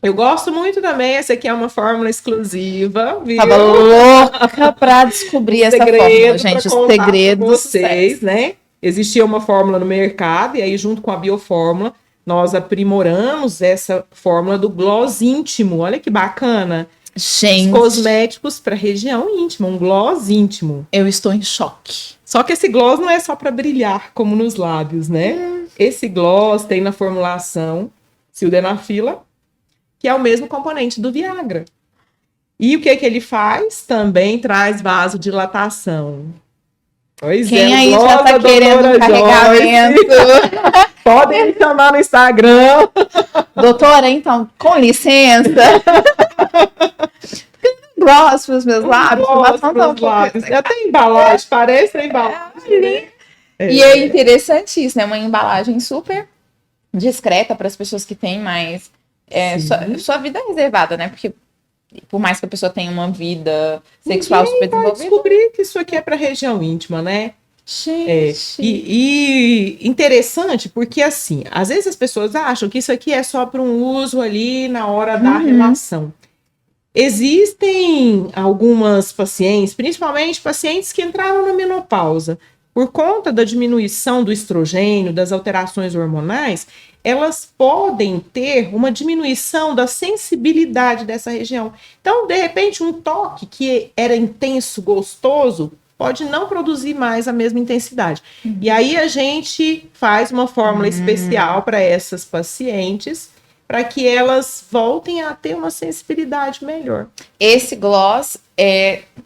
Eu gosto muito também, essa aqui é uma fórmula exclusiva, viu? Tava louca pra descobrir essa fórmula, gente, o segredo de vocês, né? Existia uma fórmula no mercado, e aí junto com a biofórmula, nós aprimoramos essa fórmula do gloss íntimo. Olha que bacana. Gente, os cosméticos para região íntima, um gloss íntimo. Eu estou em choque. Só que esse gloss não é só para brilhar, como nos lábios, né? Esse gloss tem na formulação sildenafila, que é o mesmo componente do Viagra. E o que ele faz? Também traz vasodilatação. Pois Quem é, aí já tá querendo um carregamento? Podem me chamar no Instagram. Doutora, então, com licença. Gloss para os meus lábios. Até embalagem, parece a embalagem. E é interessantíssimo, é uma embalagem super discreta para as pessoas que têm mais... sua vida é reservada, né? Porque por mais que a pessoa tenha uma vida sexual super desenvolvida... descobrir que isso aqui é para região íntima, né? Gente. E interessante porque, assim, às vezes as pessoas acham que isso aqui é só para um uso ali na hora da relação. Existem algumas pacientes, principalmente pacientes que entraram na menopausa, por conta da diminuição do estrogênio, das alterações hormonais, elas podem ter uma diminuição da sensibilidade dessa região. Então, de repente, um toque que era intenso, gostoso, pode não produzir mais a mesma intensidade. E aí a gente faz uma fórmula especial para essas pacientes, para que elas voltem a ter uma sensibilidade melhor. Esse gloss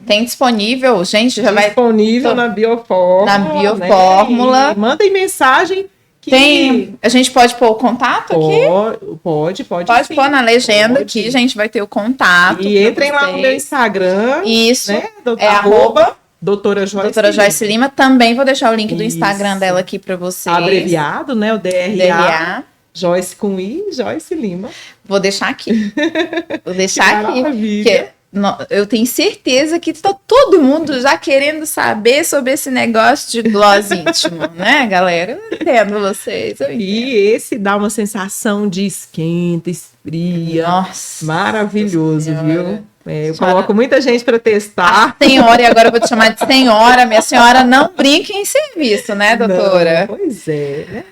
tem disponível, gente, já vai... Disponível na biofórmula. Na biofórmula. Né? Mandem mensagem. A gente pode pôr o contato aqui? Pode pôr na legenda aqui, a gente vai ter o contato. E entrem lá no meu Instagram. Isso, né? @ Doutora Joyce Doutora Joyce Lima. Também vou deixar o link do Instagram dela aqui para vocês. Abreviado, né? O DRA. Joyce com I, Joyce Lima. Vou deixar aqui. Vou deixar aqui. Porque eu tenho certeza que tá todo mundo já querendo saber sobre esse negócio de gloss íntimo, né, galera? Eu entendo vocês. E esse dá uma sensação de esquenta, esfria. Nossa. Maravilhoso, viu? Eu coloco muita gente para testar. Senhora, e agora eu vou te chamar de senhora. Minha senhora não brinca em serviço, né, doutora? Não, pois é, né?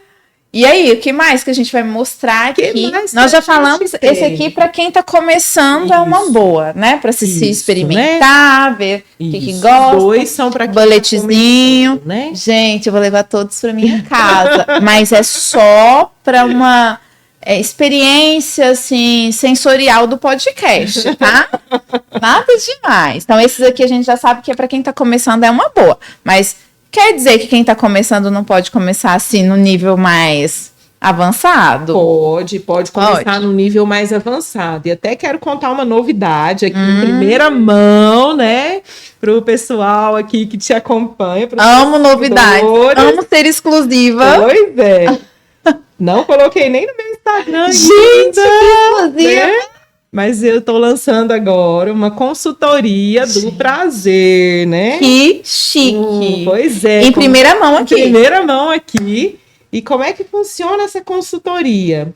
E aí, o que mais que a gente vai mostrar aqui? Nós já falamos, esse aqui para quem está começando é uma boa, né? Para se experimentar, ver o que gosta. Os dois são para boletezinho, né? Gente, eu vou levar todos para minha casa, mas é só para uma experiência assim sensorial do podcast, tá? Nada demais. Então esses aqui a gente já sabe que é para quem está começando é uma boa, mas quer dizer que quem está começando não pode começar assim no nível mais Avançado. Pode começar num nível mais avançado. E até quero contar uma novidade aqui em primeira mão, né? Para o pessoal aqui que te acompanha. Amo novidades. Amo ser exclusiva. Pois é. Não coloquei nem no meu Instagram. Gente, exclusiva. Né? Mas eu tô lançando agora uma consultoria do prazer, né? Que chique. Pois é. Em primeira mão aqui. Em primeira mão aqui. E como é que funciona essa consultoria?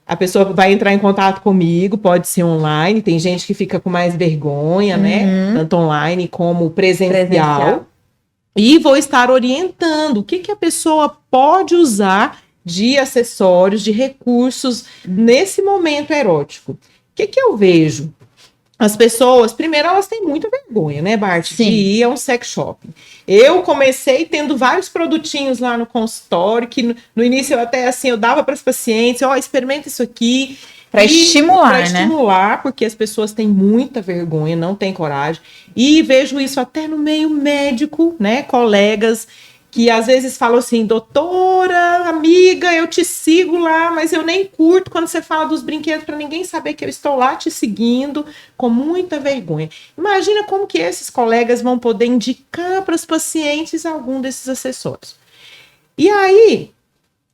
A pessoa vai entrar em contato comigo, pode ser online, tem gente que fica com mais vergonha, né? Tanto online como presencial. E vou estar orientando o que a pessoa pode usar de acessórios, de recursos nesse momento erótico. O que eu vejo? As pessoas, primeiro, elas têm muita vergonha, né, Bart? Sim. De ir a um sex shopping. Eu comecei tendo vários produtinhos lá no consultório, que no início eu até, assim, eu dava para as pacientes, experimenta isso aqui. Para estimular, né? Para estimular, porque as pessoas têm muita vergonha, não têm coragem. E vejo isso até no meio médico, né, colegas que às vezes falam assim, doutora, amiga, eu te sigo lá, mas eu nem curto quando você fala dos brinquedos para ninguém saber que eu estou lá te seguindo, com muita vergonha. Imagina como que esses colegas vão poder indicar para os pacientes algum desses acessórios. E aí,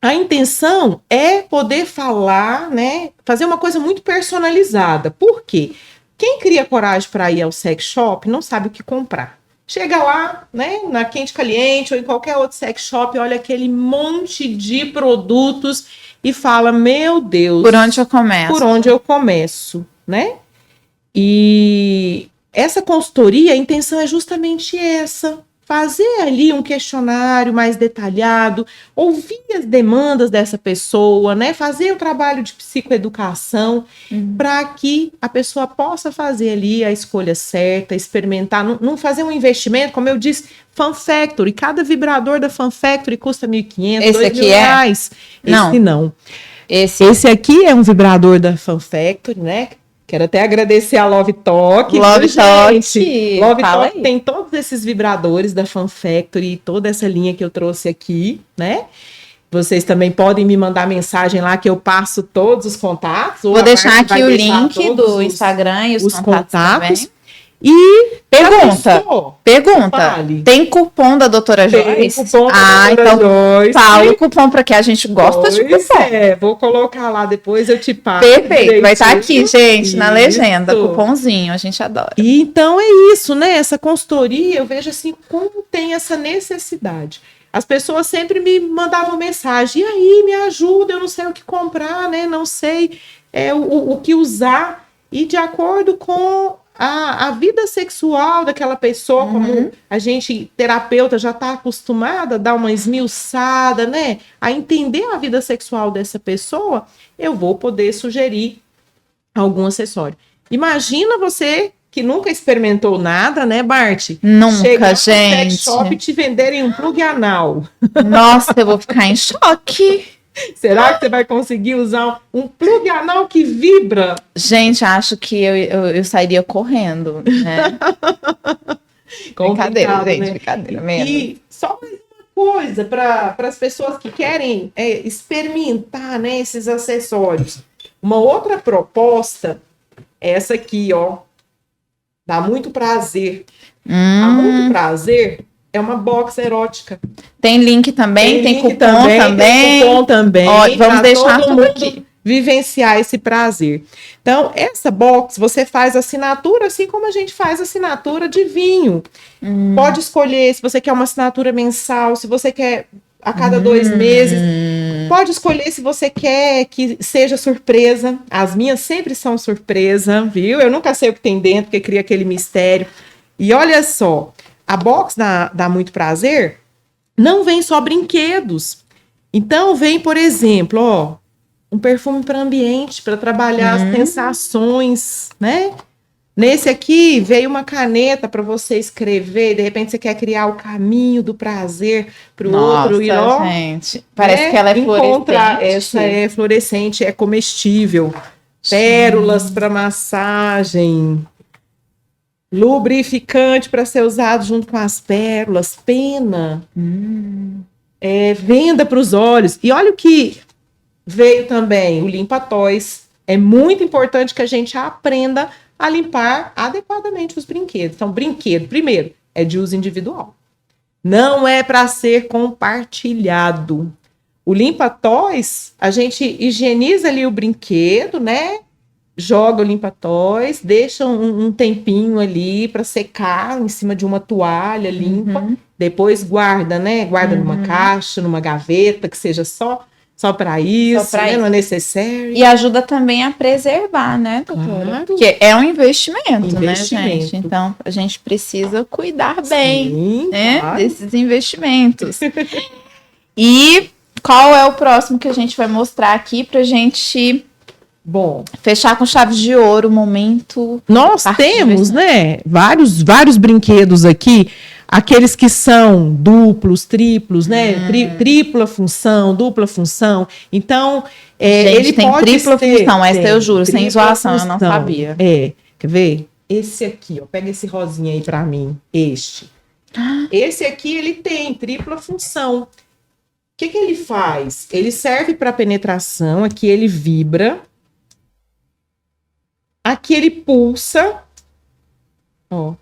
a intenção é poder falar, né, fazer uma coisa muito personalizada. Por quê? Quem cria coragem para ir ao sex shop não sabe o que comprar. Chega lá, né, na Quente Caliente ou em qualquer outro sex shop, olha aquele monte de produtos e fala, meu Deus. Por onde eu começo? Por onde eu começo, né? E essa consultoria, a intenção é justamente essa. Fazer ali um questionário mais detalhado, ouvir as demandas dessa pessoa, né? Fazer o trabalho de psicoeducação para que a pessoa possa fazer ali a escolha certa, experimentar, não fazer um investimento, como eu disse, Fun Factory. Cada vibrador da Fun Factory custa R$1.500, R$2.000. Esse não. Esse aqui é um vibrador da Fun Factory, né? Quero até agradecer a Love Talk. Love Talk. Love Talk tem todos esses vibradores da Fun Factory, toda essa linha que eu trouxe aqui, né? Vocês também podem me mandar mensagem lá que eu passo todos os contatos. Vou deixar aqui o link do Instagram e os contatos também. E pergunta, vale. Tem cupom da doutora Joyce? Tem cupom da doutora Joyce. Fala o cupom para que a gente gosta de cupom. Vou colocar lá depois, eu te passo. Perfeito, vai estar aqui, gente, na legenda, cupomzinho, a gente adora. E então é isso, né? Essa consultoria, eu vejo assim, como tem essa necessidade. As pessoas sempre me mandavam mensagem, e aí, me ajuda, eu não sei o que comprar, né? Não sei o que usar. E de acordo com a vida sexual daquela pessoa, como a gente, terapeuta, já está acostumada a dar uma esmiuçada, né? A entender a vida sexual dessa pessoa, eu vou poder sugerir algum acessório. Imagina você que nunca experimentou nada, né, Bart? Nunca, chegar gente. No sex shop e te venderem um plug anal. Nossa, eu vou ficar em choque. Será que você vai conseguir usar um plug anal que vibra? Gente, acho que eu sairia correndo, né? Brincadeira, gente, né? Brincadeira mesmo. E só mais uma coisa para as pessoas que querem experimentar, né, esses acessórios. Uma outra proposta é essa aqui, ó. Dá muito prazer. Dá muito prazer. É uma box erótica. Tem link também? Tem cupom também? Tem cupom também. Ó, vamos deixar tudo aqui. Vivenciar esse prazer. Então, essa box, você faz assinatura, assim como a gente faz assinatura de vinho. Pode escolher se você quer uma assinatura mensal, se você quer a cada 2 meses. Pode escolher se você quer que seja surpresa. As minhas sempre são surpresa, viu? Eu nunca sei o que tem dentro, porque cria aquele mistério. E olha só, a box dá muito prazer, não vem só brinquedos. Então, vem, por exemplo, ó, um perfume para ambiente, para trabalhar as sensações, né? Nesse aqui, veio uma caneta para você escrever, de repente você quer criar o caminho do prazer para o outro. E, ó, gente, parece que ela é fluorescente. Essa é fluorescente, é comestível. Pérolas para massagem. Lubrificante para ser usado junto com as pérolas, pena, venda para os olhos. E olha o que Veio também o limpa-toys. É muito importante que a gente aprenda a limpar adequadamente os brinquedos. Então, brinquedo, primeiro, é de uso individual. Não é para ser compartilhado. O limpa-toys, a gente higieniza ali o brinquedo, né? Joga o limpa-toys, deixa um tempinho ali para secar em cima de uma toalha limpa. Depois guarda, né? Guarda numa caixa, numa gaveta, que seja só para isso, né? Não é necessário. E ajuda também a preservar, né, doutora? Claro. Porque é um investimento, né, gente? Então, a gente precisa cuidar bem, Sim, né, claro. desses investimentos. E qual é o próximo que a gente vai mostrar aqui pra gente fechar com chave de ouro o momento? Nós temos, né, vários brinquedos aqui. Aqueles que são duplos, triplos, né? Tripla função, dupla função. Então, gente, ele tem pode tripla ser, função, essa eu juro, sem zoação, eu não sabia. Quer ver? Esse aqui, ó, pega esse rosinha aí pra mim, Esse aqui, ele tem tripla função. O que ele faz? Ele serve para penetração, aqui ele vibra, aqui ele pulsa. Ó,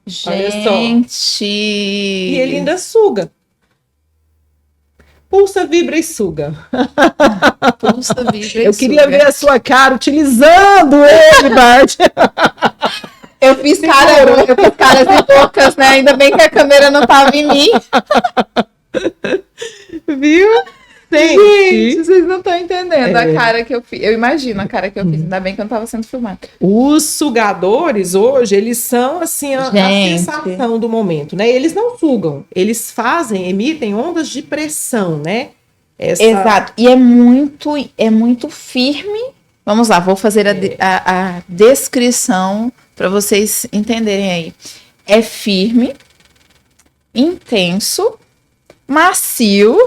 gente! E ele ainda suga. Pulsa, vibra e suga. Pulsa, vibra e Eu queria ver a sua cara utilizando ele, Bart. Eu fiz caras e bocas, né? Ainda bem que a câmera não tava em mim. Viu? Gente, vocês não estão entendendo a cara que eu fiz. Eu imagino a cara que eu fiz. Ainda bem que eu não estava sendo filmada. Os sugadores hoje, eles são assim a sensação do momento, né? Eles não sugam, eles emitem ondas de pressão, né? Exato. E é muito firme. Vamos lá, vou fazer a descrição para vocês entenderem aí. É firme, intenso, macio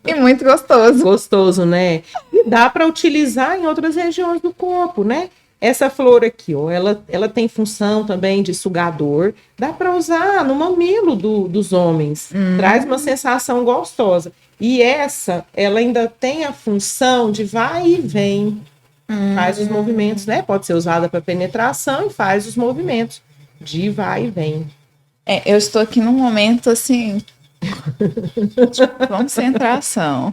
e muito gostoso. Gostoso, né? E dá para utilizar em outras regiões do corpo, né? Essa flor aqui, ó, ela tem função também de sugador. Dá para usar no mamilo dos homens. Traz uma sensação gostosa. E ela ainda tem a função de vai e vem. Faz os movimentos, né? Pode ser usada para penetração e faz os movimentos de vai e vem. Eu estou aqui num momento assim. Concentração.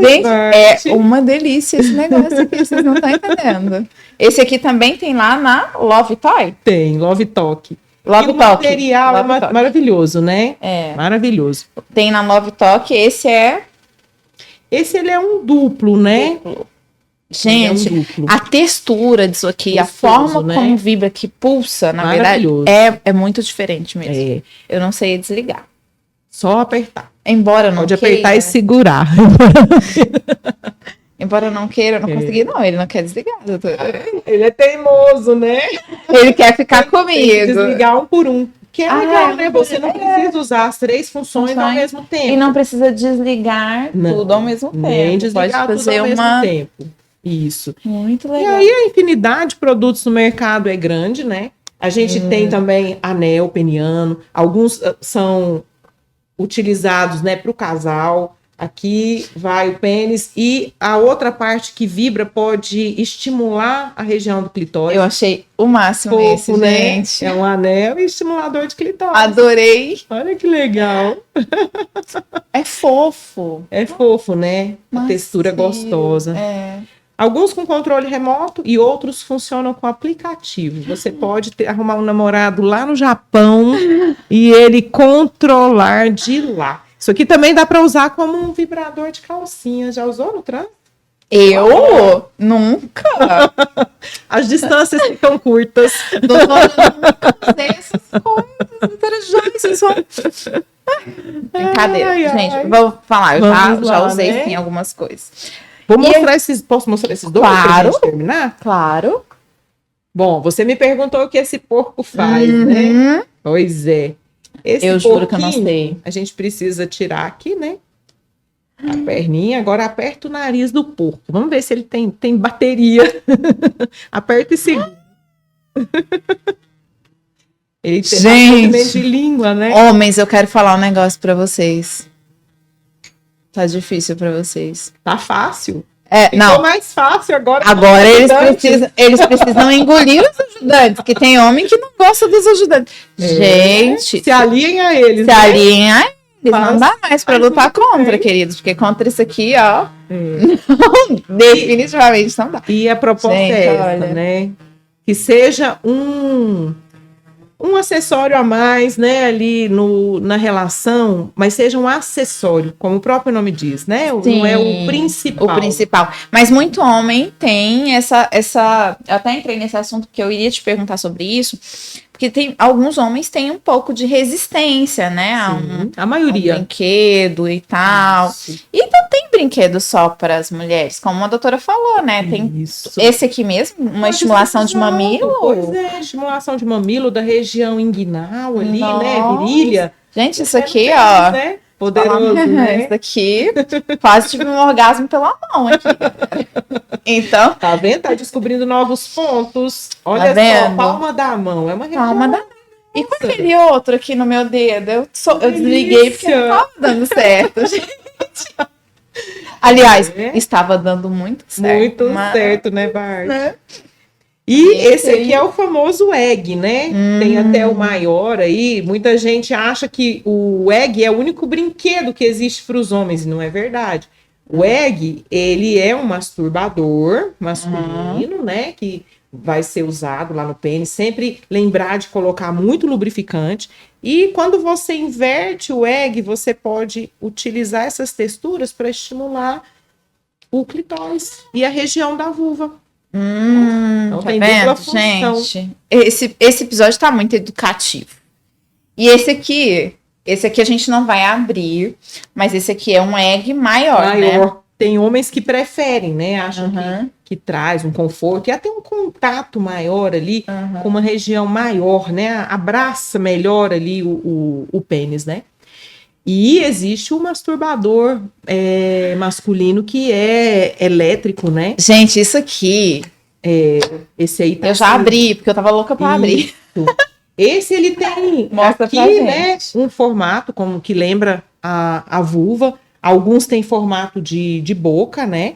Gente, é uma delícia esse negócio aqui, vocês não estão entendendo. Esse aqui também tem lá na Love Toy? Tem, Love Talk. Love e o Talk. material Love é Talk. Maravilhoso, né? Maravilhoso. Tem na Love Talk, esse ele é um duplo, né? Duplo. Gente, a textura disso aqui, gostoso, a forma, né, como vibra, que pulsa, na verdade, é muito diferente mesmo. Eu não sei desligar. Só apertar. Embora eu não Pode queira. apertar e segurar. Embora eu não queira, eu não consegui, não. Ele não quer desligar, doutor. Ele é teimoso, né? Ele quer ficar comigo. Tem que desligar um por um. Que é legal, né? Você não precisa usar as 3 funções ao mesmo tempo. E não precisa desligar tudo ao mesmo tempo. Nem desligar tudo ao mesmo tempo. Isso. Muito legal. E aí a infinidade de produtos no mercado é grande, né? A gente tem também anel peniano. Alguns são utilizados, né, para o casal. Aqui vai o pênis e a outra parte que vibra pode estimular a região do clitóris. Eu achei o máximo esse, né? gente. É um anel e estimulador de clitóris. Adorei. Olha que legal. É fofo. É fofo, né? A textura gostosa. Alguns com controle remoto e outros funcionam com aplicativo. Você pode arrumar um namorado lá no Japão e ele controlar de lá. Isso aqui também dá para usar como um vibrador de calcinha. Já usou no trânsito? Eu? Nunca. As distâncias ficam curtas. Doutora, eu nunca usei essas coisas. Doutora Joyce, brincadeira. Gente, vou falar. Eu já usei, né? Sim, algumas coisas. Posso mostrar esses dois? Claro. Pra gente terminar? Claro. Bom, você me perguntou o que esse porco faz, né? Pois é. Eu juro que eu não sei. A gente precisa tirar aqui, né? A perninha. Agora aperta o nariz do porco. Vamos ver se ele tem bateria. Aperta e segura. Ele tem movimento de língua, né? Homens, eu quero falar um negócio pra vocês. tá difícil pra vocês? Tá fácil. Ficou não. Mais fácil agora. Agora eles precisam engolir os ajudantes, que tem homem que não gosta dos ajudantes. Gente, se aliem a eles. Se aliem a eles. Não dá mais pra lutar contra, queridos, porque contra isso aqui, ó, não, definitivamente não dá. E a proposta é essa, né? Que seja um acessório a mais, né, ali na relação, mas seja um acessório, como o próprio nome diz, né? Sim, não é o principal. O principal. Mas muito homem tem essa... Eu até entrei nesse assunto porque eu iria te perguntar sobre isso, porque alguns homens têm um pouco de resistência, né? A maioria. Um brinquedo e tal. Isso. E não tem brinquedo só para as mulheres, como a doutora falou, né? Tem esse aqui mesmo, uma estimulação de mamilo. Pois é, estimulação de mamilo da região inguinal ali, né? Virilha. Gente, isso aqui, ó. Né? Poderoso, né? Isso aqui, quase tive um orgasmo pela mão aqui. Então. Tá vendo? Tá descobrindo novos pontos. Olha só, palma da mão. É uma palma da mão. E com aquele outro aqui no meu dedo? Eu desliguei porque não tava dando certo, gente. Aliás, estava dando muito certo. Muito certo, né, Bart? Né? E esse aqui é o famoso egg, né? Tem até o maior aí. Muita gente acha que o egg é o único brinquedo que existe para os homens, e não é verdade. O egg, ele é um masturbador masculino, né? Que vai ser usado lá no pênis. Sempre lembrar de colocar muito lubrificante. E quando você inverte o egg, você pode utilizar essas texturas para estimular o clitóris e a região da vulva. Então tá tem dupla função. Gente, esse episódio tá muito educativo. E esse aqui a gente não vai abrir, mas esse aqui é um egg maior, né? Tem homens que preferem, né? Acham que traz um conforto e até um contato maior ali com uma região maior, né? Abraça melhor ali o pênis, né? E existe o masturbador masculino que é elétrico, né? Gente, isso aqui... esse aí tá eu já abri, porque eu tava louca pra abrir. Esse ele tem mostra aqui, pra gente, né, um formato como que lembra a vulva. Alguns têm formato de boca, né?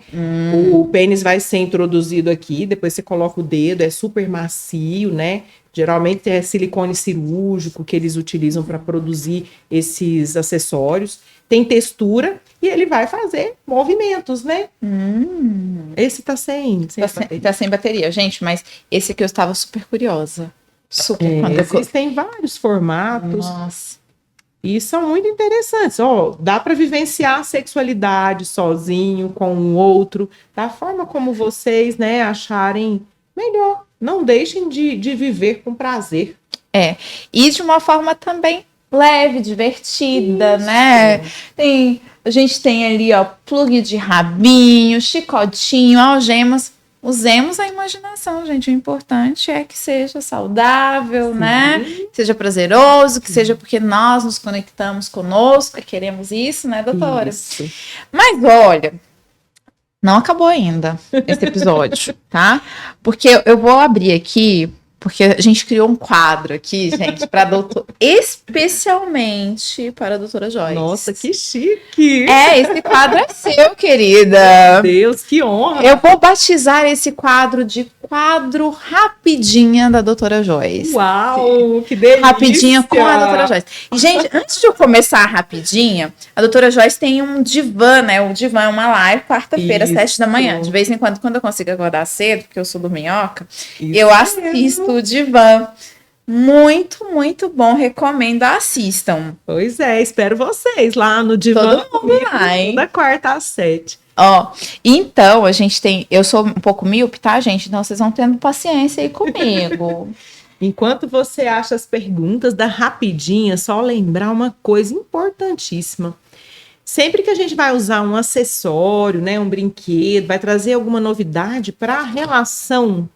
O pênis vai ser introduzido aqui, depois você coloca o dedo, é super macio, né? Geralmente é silicone cirúrgico que eles utilizam para produzir esses acessórios. Tem textura e ele vai fazer movimentos, né? Esse tá sem bateria. Tá sem bateria, gente, mas esse aqui eu estava super curiosa. Super. Existem vários formatos. Nossa. E são muito interessantes. Dá para vivenciar a sexualidade sozinho, com o outro, da forma como vocês, né, acharem melhor. Não deixem de viver com prazer. E de uma forma também leve, divertida, né? A gente tem ali, ó, plug de rabinho, chicotinho, algemas. Usemos a imaginação, gente. O importante é que seja saudável, né? Que seja prazeroso, que seja porque nós nos conectamos conosco e queremos isso, né, doutora? Isso. Mas olha, não acabou ainda esse episódio, tá? Porque eu vou abrir aqui, porque a gente criou um quadro aqui, gente, para doutor, especialmente para a doutora Joyce. Nossa, que chique! Esse quadro é seu, querida. Meu Deus, que honra! Eu vou batizar esse quadro de quadro Rapidinha da doutora Joyce. Uau, que delícia! Rapidinha com a doutora Joyce. E, gente, antes de eu começar a Rapidinha, a doutora Joyce tem um divã, né? O divã é uma live, quarta-feira, 7 da manhã. De vez em quando eu consigo acordar cedo, porque eu sou dorminhoca, eu assisto o divã. Muito, muito bom. Recomendo, assistam. Pois é, espero vocês lá no divã. Todo mundo lá, hein? Da quarta às 7. Então, a gente tem... Eu sou um pouco míope, tá, gente? Então, vocês vão tendo paciência aí comigo. Enquanto você acha as perguntas da Rapidinha, só lembrar uma coisa importantíssima. Sempre que a gente vai usar um acessório, né, um brinquedo, vai trazer alguma novidade para a relação,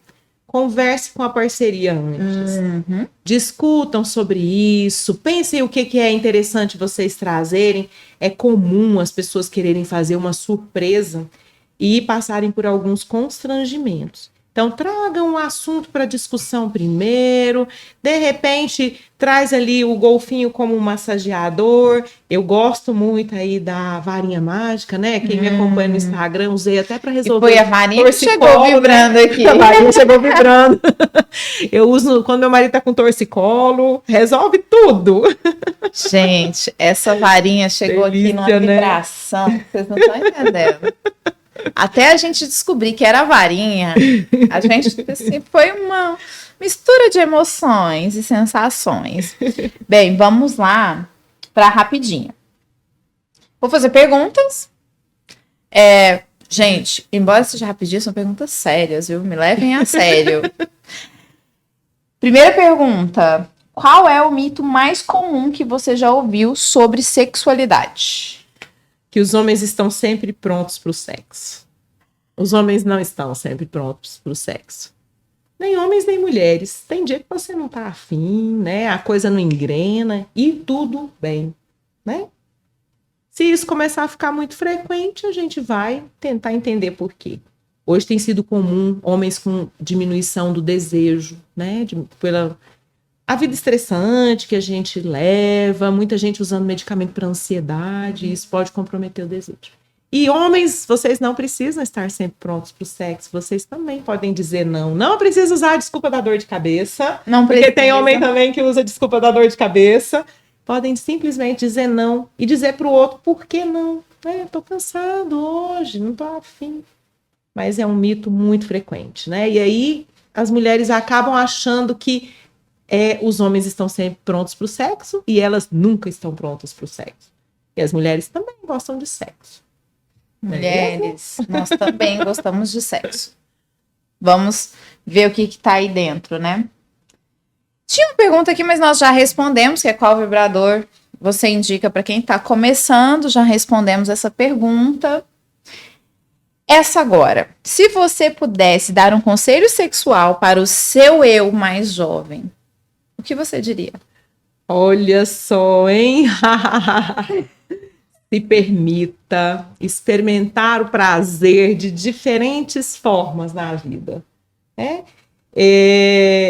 converse com a parceria antes. Discutam sobre isso. Pensem o que é interessante vocês trazerem. É comum as pessoas quererem fazer uma surpresa e passarem por alguns constrangimentos. Então, traga um assunto para discussão primeiro, de repente, traz ali o golfinho como um massageador. Eu gosto muito aí da varinha mágica, né? Quem me acompanha no Instagram, usei até para resolver. E foi a varinha que chegou vibrando, né? Aqui. A varinha chegou vibrando. Eu uso quando meu marido tá com torcicolo, resolve tudo. Gente, essa varinha chegou Delícia, aqui numa vibração, né? Vocês não estão entendendo. Até a gente descobrir que era varinha, a gente assim, foi uma mistura de emoções e sensações. Bem, vamos lá para rapidinho. Vou fazer perguntas. Gente, embora seja rapidinho, são perguntas sérias, viu? Me levem a sério. Primeira pergunta. Qual é o mito mais comum que você já ouviu sobre sexualidade? Que os homens estão sempre prontos para o sexo. Os homens não estão sempre prontos para o sexo. Nem homens, nem mulheres. Tem dia que você não tá afim, né? A coisa não engrena e tudo bem, né? Se isso começar a ficar muito frequente, a gente vai tentar entender por quê. Hoje tem sido comum homens com diminuição do desejo, né? Pela a vida estressante que a gente leva, muita gente usando medicamento para ansiedade, isso pode comprometer o desejo. E homens, vocês não precisam estar sempre prontos para o sexo, vocês também podem dizer não. Não precisa usar a desculpa da dor de cabeça, não porque precisa. Tem homem também que usa a desculpa da dor de cabeça. Podem simplesmente dizer não e dizer para o outro por que não. Estou cansado hoje, não estou afim. Mas é um mito muito frequente, né? E aí as mulheres acabam achando que os homens estão sempre prontos para o sexo e elas nunca estão prontas para o sexo. E as mulheres também gostam de sexo. Mulheres, nós também gostamos de sexo. Vamos ver o que está aí dentro, né? Tinha uma pergunta aqui, mas nós já respondemos, que é qual vibrador você indica para quem está começando. Já respondemos essa pergunta. Essa agora. Se você pudesse dar um conselho sexual para o seu eu mais jovem, o que você diria? Olha só, hein? Se permita experimentar o prazer de diferentes formas na vida.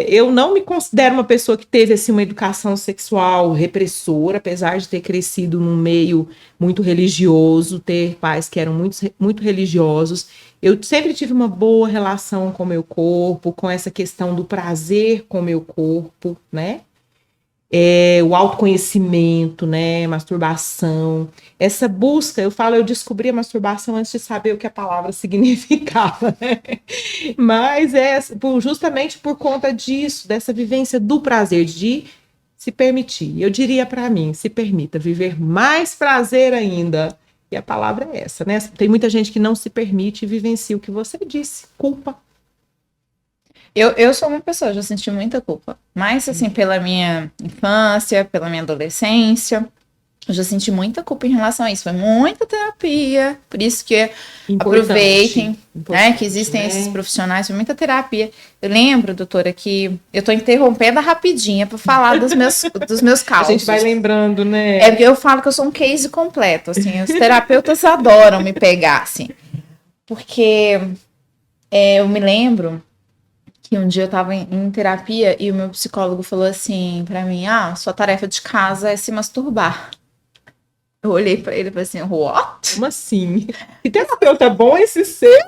Eu não me considero uma pessoa que teve assim, uma educação sexual repressora, apesar de ter crescido num meio muito religioso, ter pais que eram muito religiosos. Eu sempre tive uma boa relação com o meu corpo, com essa questão do prazer com o meu corpo, né? O autoconhecimento, né? Masturbação. Essa busca, eu descobri a masturbação antes de saber o que a palavra significava, né? Mas justamente por conta disso, dessa vivência do prazer, de se permitir. Eu diria para mim, se permita viver mais prazer ainda. E a palavra é essa, né? Tem muita gente que não se permite e vivencia o que você disse, culpa. Eu sou uma pessoa, já senti muita culpa. Mas, assim, pela minha infância, pela minha adolescência, eu já senti muita culpa em relação a isso. Foi muita terapia, por isso que aproveitem, né, que existem esses profissionais, foi muita terapia. Eu lembro, doutora, que eu tô interrompendo a rapidinha para falar dos meus causos. A gente vai lembrando, né? É porque eu falo que eu sou um case completo, assim, os terapeutas adoram me pegar, assim. Porque eu me lembro que um dia eu tava em terapia e o meu psicólogo falou assim pra mim, sua tarefa de casa é se masturbar. Eu olhei pra ele e falei assim, what? Como assim? Que terapeuta bom esse ser?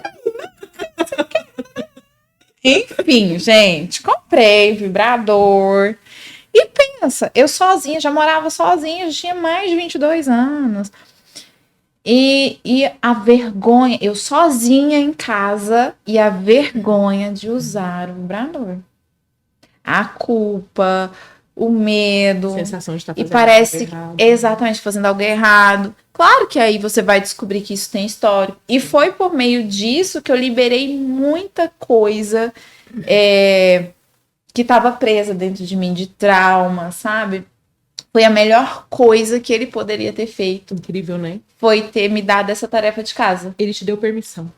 Enfim, gente, comprei vibrador. E pensa, eu sozinha, já morava sozinha, já tinha mais de 22 anos. E a vergonha, eu sozinha em casa, e a vergonha de usar o vibrador. A culpa, o medo. Sensação de estar fazendo e parece algo errado. Exatamente fazendo algo errado. Claro que aí você vai descobrir que isso tem histórico. E foi por meio disso que eu liberei muita coisa que estava presa dentro de mim, de trauma, sabe? Foi a melhor coisa que ele poderia ter feito. Incrível, né? Foi ter me dado essa tarefa de casa. Ele te deu permissão.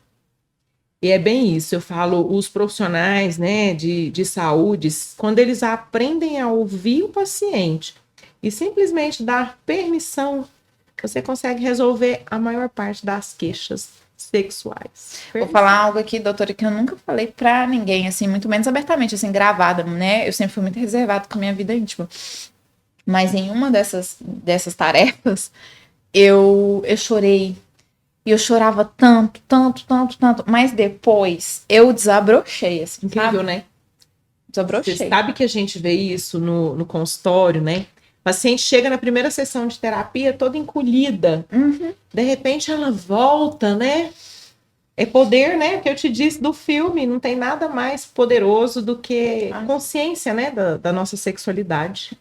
E é bem isso, eu falo, os profissionais, né, de saúde, quando eles aprendem a ouvir o paciente e simplesmente dar permissão, você consegue resolver a maior parte das queixas sexuais. Vou falar algo aqui, doutora, que eu nunca falei pra ninguém, assim, muito menos abertamente, assim, gravada, né? Eu sempre fui muito reservado com a minha vida íntima. Mas em uma dessas tarefas, eu chorei. E eu chorava tanto, tanto, tanto, tanto. Mas depois eu desabrochei, assim, Incrível, sabe? né? Desabrochei. Você sabe que a gente vê isso no consultório, né? O paciente chega na primeira sessão de terapia toda encolhida. Uhum. De repente ela volta, né? É poder, né? Que eu te disse do filme. Não tem nada mais poderoso do que consciência, né? Da nossa sexualidade.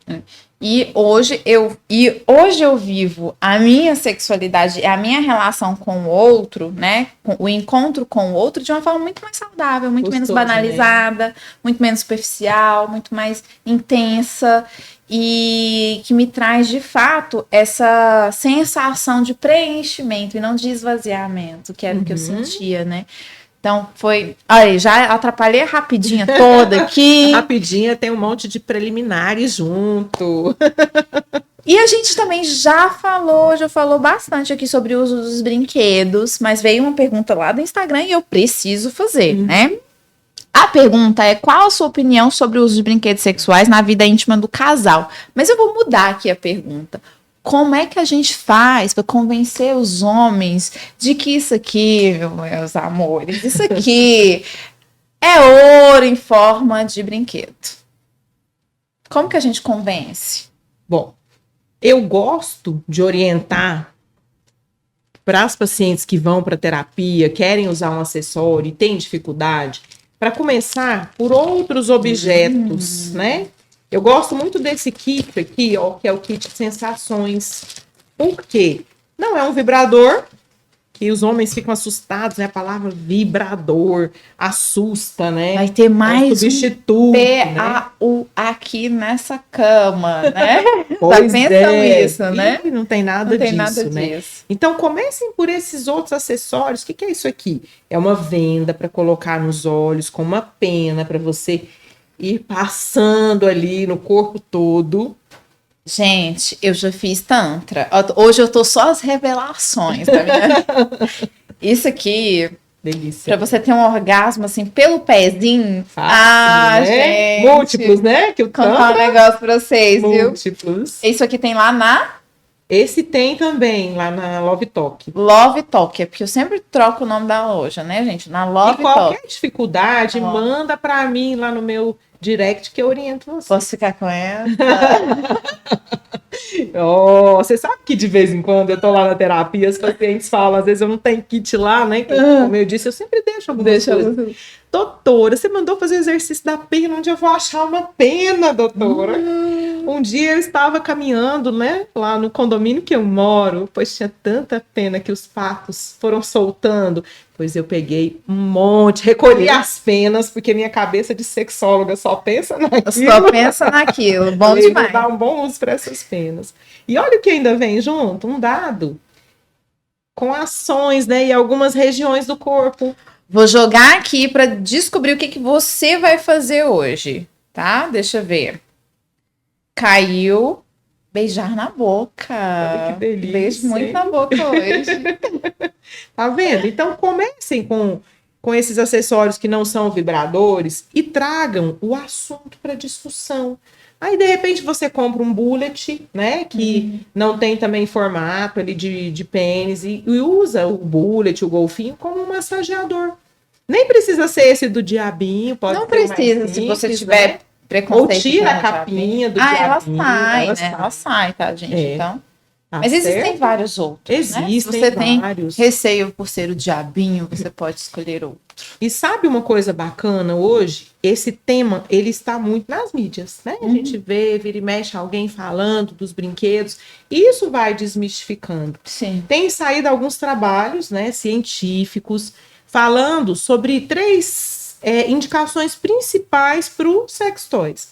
E hoje eu vivo a minha sexualidade, a minha relação com o outro, né? O encontro com o outro de uma forma muito mais saudável, muito menos banalizada, né? Muito menos superficial, muito mais intensa. E que me traz, de fato, essa sensação de preenchimento e não de esvaziamento, que era o que eu sentia, né? Então, foi... Aí, já atrapalhei a rapidinha toda aqui. Rapidinha, tem um monte de preliminares junto. E a gente também já falou bastante aqui sobre o uso dos brinquedos, mas veio uma pergunta lá do Instagram e eu preciso fazer, né? A pergunta é: qual a sua opinião sobre o uso de brinquedos sexuais na vida íntima do casal? Mas eu vou mudar aqui a pergunta. Como é que a gente faz para convencer os homens de que isso aqui, meus amores, isso aqui é ouro em forma de brinquedo? Como que a gente convence? Bom, eu gosto de orientar para as pacientes que vão para terapia, querem usar um acessório e têm dificuldade, para começar por outros objetos, né? Eu gosto muito desse kit aqui, ó, que é o kit sensações. Por quê? Não é um vibrador, que os homens ficam assustados, né? A palavra vibrador assusta, né? Vai ter mais substituto, PAU aqui nessa cama, né? Pois tá pensando isso, né? E não tem nada não tem disso, nada né? disso. Então comecem por esses outros acessórios. O que é isso aqui? É uma venda para colocar nos olhos, com uma pena para você ir passando ali no corpo todo. Gente, eu já fiz tantra. Hoje eu tô só as revelações, tá vendo? Isso aqui, delícia. Pra você ter um orgasmo assim pelo pezinho. Fácil, né? Gente. Múltiplos, né? Que eu contar um negócio pra vocês, múltiplos. Viu? Isso aqui tem lá na... Esse tem também lá na Love Talk. Love Talk, é porque eu sempre troco o nome da loja, né, gente? Na Love Talk. E qualquer dificuldade, manda pra mim lá no meu direct que eu oriento você. Posso ficar com ela? Você sabe que de vez em quando eu tô lá na terapia, os pacientes falam, às vezes eu não tenho kit lá, né? Que, como eu disse, eu sempre deixo algumas coisas. Doutora, você mandou fazer o exercício da pena, onde eu vou achar uma pena, doutora? Um dia eu estava caminhando, né, lá no condomínio que eu moro, pois tinha tanta pena que os patos foram soltando. Pois eu peguei um monte, recolhi as penas, porque minha cabeça de sexóloga só pensa naquilo. Só pensa naquilo, bom demais. Vou dar um bom uso para essas penas. E olha o que ainda vem junto, um dado com ações, né, e algumas regiões do corpo. Vou jogar aqui para descobrir o que você vai fazer hoje, tá? Deixa eu ver. Caiu. Beijar na boca. Olha que delícia. Beijo muito na boca hoje. Tá vendo? Então comecem com esses acessórios que não são vibradores e tragam o assunto para discussão. Aí, de repente, você compra um bullet, né? Que não tem também formato ali de pênis e usa o bullet, o golfinho, como um massageador. Nem precisa ser esse do diabinho, pode não ser mais precisa, simples, se você tiver... né? Preconceito. Ou tira a capinha do diabinho. Ela sai, né? Ela sai, tá, gente? Então. Tá mas existem certo? vários outros. Existem, né? Se você vários. tem receio por ser o diabinho, você pode escolher outro. E sabe uma coisa bacana hoje? Esse tema, ele está muito nas mídias, né? A gente vê, vira e mexe alguém falando dos brinquedos. E isso vai desmistificando. Sim. Tem saído alguns trabalhos, né, científicos falando sobre 3 indicações principais para o sex toys.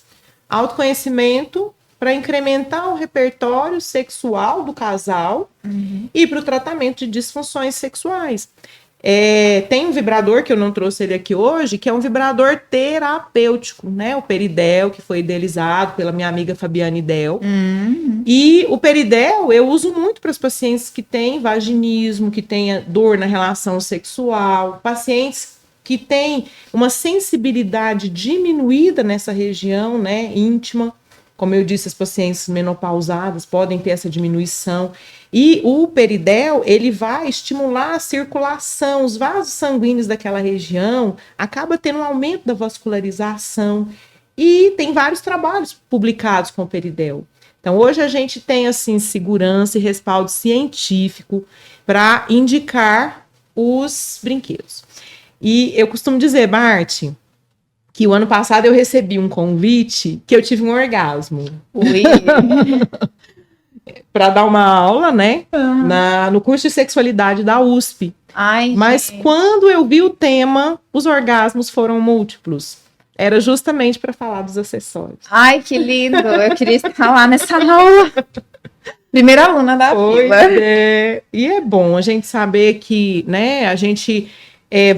Autoconhecimento, para incrementar o repertório sexual do casal e para o tratamento de disfunções sexuais. Tem um vibrador, que eu não trouxe ele aqui hoje, que é um vibrador terapêutico, né? O Peridel, que foi idealizado pela minha amiga Fabiane Del. E o Peridel eu uso muito para os pacientes que têm vaginismo, que têm dor na relação sexual, pacientes que têm uma sensibilidade diminuída nessa região, né, íntima. Como eu disse, as pacientes menopausadas podem ter essa diminuição. E o Peridel, ele vai estimular a circulação, os vasos sanguíneos daquela região, acaba tendo um aumento da vascularização. E tem vários trabalhos publicados com o Peridel. Então, hoje a gente tem, assim, segurança e respaldo científico para indicar os brinquedos. E eu costumo dizer, Bart, que o ano passado eu recebi um convite que eu tive um orgasmo. Ui. Para dar uma aula, né? No curso de sexualidade da USP. Ai, Mas gente. quando eu vi o tema, os orgasmos foram múltiplos. Era justamente para falar dos acessórios. Ai, que lindo. Eu queria estar lá nessa aula. Primeira aluna da fila. E é bom a gente saber que, né, a gente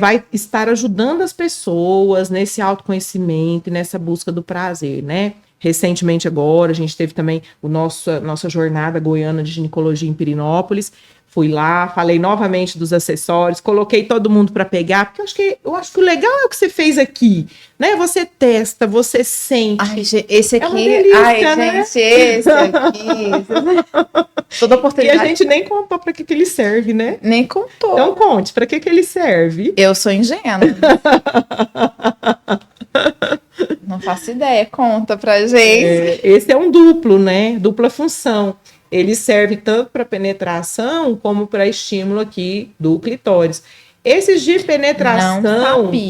vai estar ajudando as pessoas nesse autoconhecimento, nessa busca do prazer, né? Recentemente agora, a gente teve também nossa jornada goiana de ginecologia em Pirinópolis. Fui lá, falei novamente dos acessórios, coloquei todo mundo para pegar, porque eu acho que o legal é o que você fez aqui, né? Você testa, você sente. Ai, esse aqui, é uma delícia, ai, né? gente, esse aqui. Toda E oportunidade. a gente nem contou para que ele serve, né? Nem contou. Então conte, para que ele serve? Eu sou ingênua. Não faço ideia, conta pra gente. Esse é um duplo, né? Dupla função. Ele serve tanto para penetração como para estímulo aqui do clitóris. Esses de penetração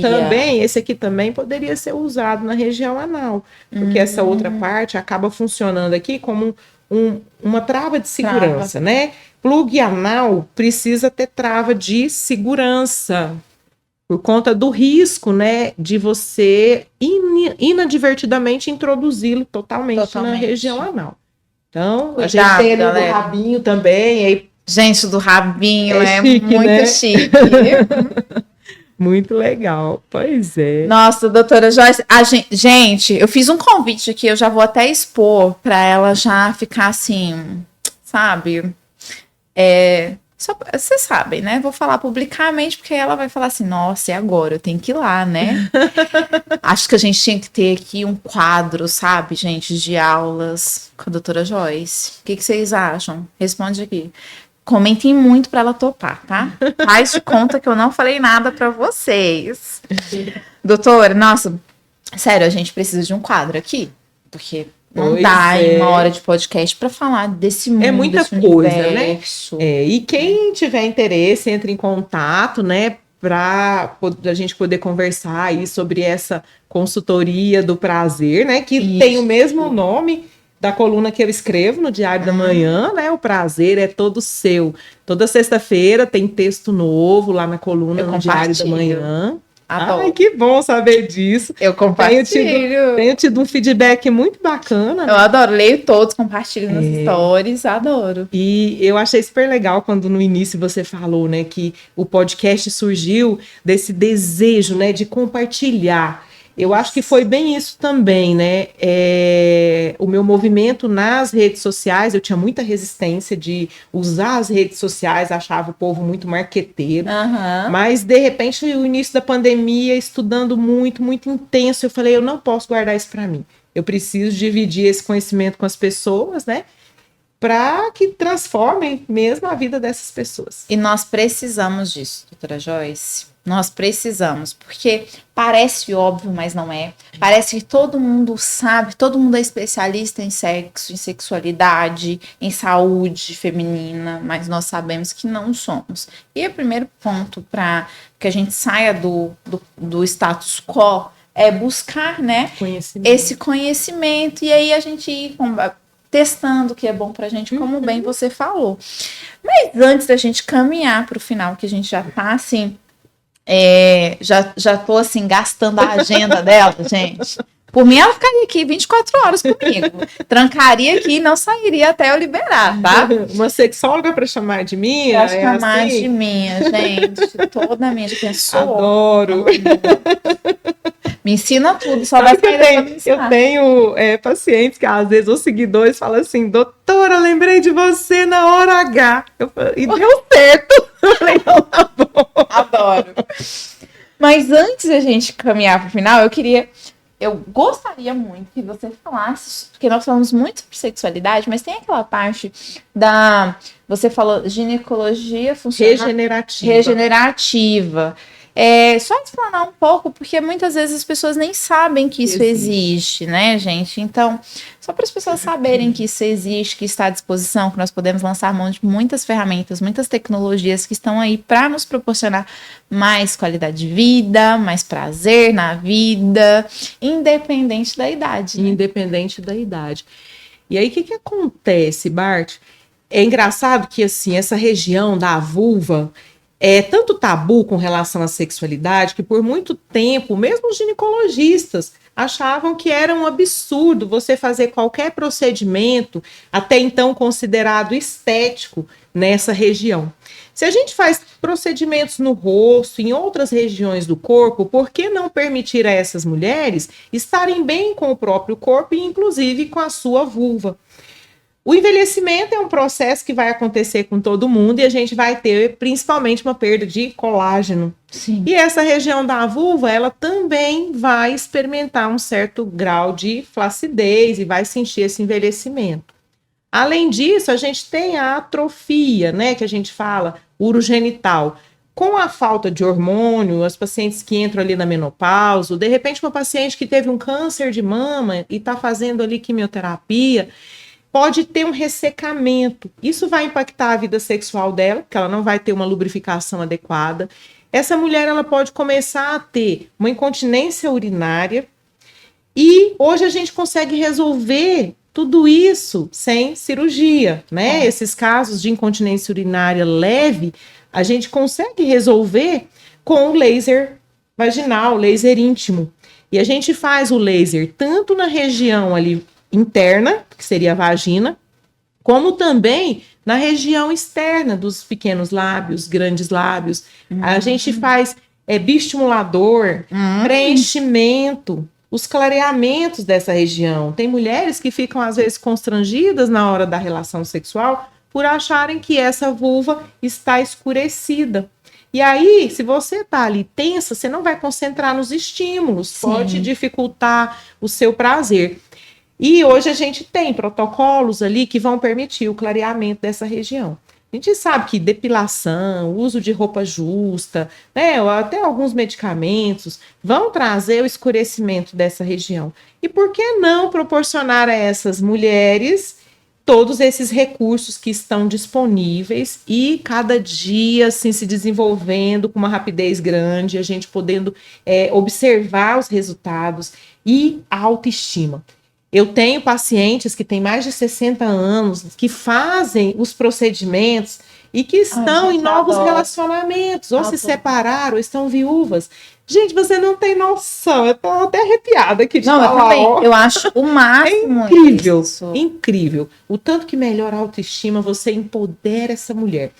também, esse aqui também poderia ser usado na região anal, porque essa outra parte acaba funcionando aqui como uma trava de segurança, né? Plug anal precisa ter trava de segurança, por conta do risco, né, de você inadvertidamente introduzi-lo totalmente na região anal. Então, cuidado, a gente tem ali do rabinho também. Aí gente, do rabinho é chique, muito, né? Chique. Muito legal, pois é. Nossa, doutora Joyce, gente, eu fiz um convite aqui, eu já vou até expor para ela já ficar assim, sabe? Vocês sabem, né? Vou falar publicamente, porque ela vai falar assim, nossa, e agora? Eu tenho que ir lá, né? Acho que a gente tinha que ter aqui um quadro, sabe, gente, de aulas com a doutora Joyce. O que vocês acham? Responde aqui. Comentem muito para ela topar, tá? Faz de conta que eu não falei nada para vocês. Doutora, nossa, sério, a gente precisa de um quadro aqui, porque... Não dá em uma hora de podcast para falar desse mundo, muita desse coisa, universo. Né? E quem tiver interesse, entre em contato, né? Para a gente poder conversar aí sobre essa consultoria do prazer, né? Que tem o mesmo nome da coluna que eu escrevo no Diário da Manhã, né? O prazer é todo seu. Toda sexta-feira tem texto novo lá na coluna no Diário da Manhã. Adoro. Ai, que bom saber disso. Eu compartilho. Tenho tido um feedback muito bacana. Eu adoro, leio todos, compartilho nas stories, adoro. E eu achei super legal quando no início você falou, né, que o podcast surgiu desse desejo, né, de compartilhar. Eu acho que foi bem isso também, né? O meu movimento nas redes sociais, eu tinha muita resistência de usar as redes sociais, achava o povo muito marqueteiro. Mas, de repente, no início da pandemia, estudando muito, muito intenso, eu falei, eu não posso guardar isso para mim. Eu preciso dividir esse conhecimento com as pessoas, né? Para que transformem mesmo a vida dessas pessoas. E nós precisamos disso, doutora Joyce. Nós precisamos, porque parece óbvio, mas não é. Parece que todo mundo sabe, todo mundo é especialista em sexo, em sexualidade, em saúde feminina, mas nós sabemos que não somos. E o primeiro ponto para que a gente saia do status quo é buscar, né, esse conhecimento, e aí a gente ir testando o que é bom pra gente, como bem você falou. Mas antes da gente caminhar para o final, que a gente já tá assim... já tô assim, gastando a agenda dela, gente. Por mim, ela ficaria aqui 24 horas comigo. Trancaria aqui e não sairia até eu liberar, tá? Uma sexóloga para chamar de minha? Pra chamar assim? de minha, gente. Toda minha. Já pensou? Adoro. Me ensina tudo, só vai sair dessa me ensinar. Eu tenho pacientes que às vezes os seguidores falam assim, doutora, lembrei de você na hora H. E deu certo. Eu falei, não, tá bom. Adoro. Mas antes da gente caminhar para o final, eu gostaria muito que você falasse, porque nós falamos muito sobre sexualidade, mas tem aquela parte você falou ginecologia funcional regenerativa. Só explanar um pouco, porque muitas vezes as pessoas nem sabem que isso existe, né, gente? Então, só para as pessoas saberem que isso existe, que está à disposição, que nós podemos lançar mão de muitas ferramentas, muitas tecnologias que estão aí para nos proporcionar mais qualidade de vida, mais prazer na vida, independente da idade. Né? Independente da idade. E aí, o que acontece, Bart? É engraçado que, assim, essa região da vulva é tanto tabu com relação à sexualidade que por muito tempo, mesmo os ginecologistas achavam que era um absurdo você fazer qualquer procedimento, até então considerado estético, nessa região. Se a gente faz procedimentos no rosto, em outras regiões do corpo, por que não permitir a essas mulheres estarem bem com o próprio corpo e inclusive com a sua vulva? O envelhecimento é um processo que vai acontecer com todo mundo e a gente vai ter principalmente uma perda de colágeno. Sim. E essa região da vulva, ela também vai experimentar um certo grau de flacidez e vai sentir esse envelhecimento. Além disso, a gente tem a atrofia, né, que a gente fala, urogenital. Com a falta de hormônio, as pacientes que entram ali na menopausa, de repente uma paciente que teve um câncer de mama e está fazendo ali quimioterapia, pode ter um ressecamento. Isso vai impactar a vida sexual dela, porque ela não vai ter uma lubrificação adequada. Essa mulher ela pode começar a ter uma incontinência urinária e hoje a gente consegue resolver tudo isso sem cirurgia, né? Esses casos de incontinência urinária leve, a gente consegue resolver com o laser vaginal, laser íntimo. E a gente faz o laser tanto na região ali interna, que seria a vagina, como também na região externa dos pequenos lábios, grandes lábios. A gente faz bioestimulador, preenchimento, os clareamentos dessa região. Tem mulheres que ficam, às vezes, constrangidas na hora da relação sexual por acharem que essa vulva está escurecida. E aí, se você está ali tensa, você não vai concentrar nos estímulos, pode dificultar o seu prazer. E hoje a gente tem protocolos ali que vão permitir o clareamento dessa região. A gente sabe que depilação, uso de roupa justa, né, ou até alguns medicamentos vão trazer o escurecimento dessa região. E por que não proporcionar a essas mulheres todos esses recursos que estão disponíveis e cada dia assim, se desenvolvendo com uma rapidez grande, a gente podendo observar os resultados e a autoestima. Eu tenho pacientes que têm mais de 60 anos, que fazem os procedimentos e que estão em novos relacionamentos, ou se separaram, ou estão viúvas. Gente, você não tem noção, eu tô até arrepiada aqui de falar. Eu também, eu acho o máximo. É incrível, incrível. O tanto que melhora a autoestima, você empodera essa mulher.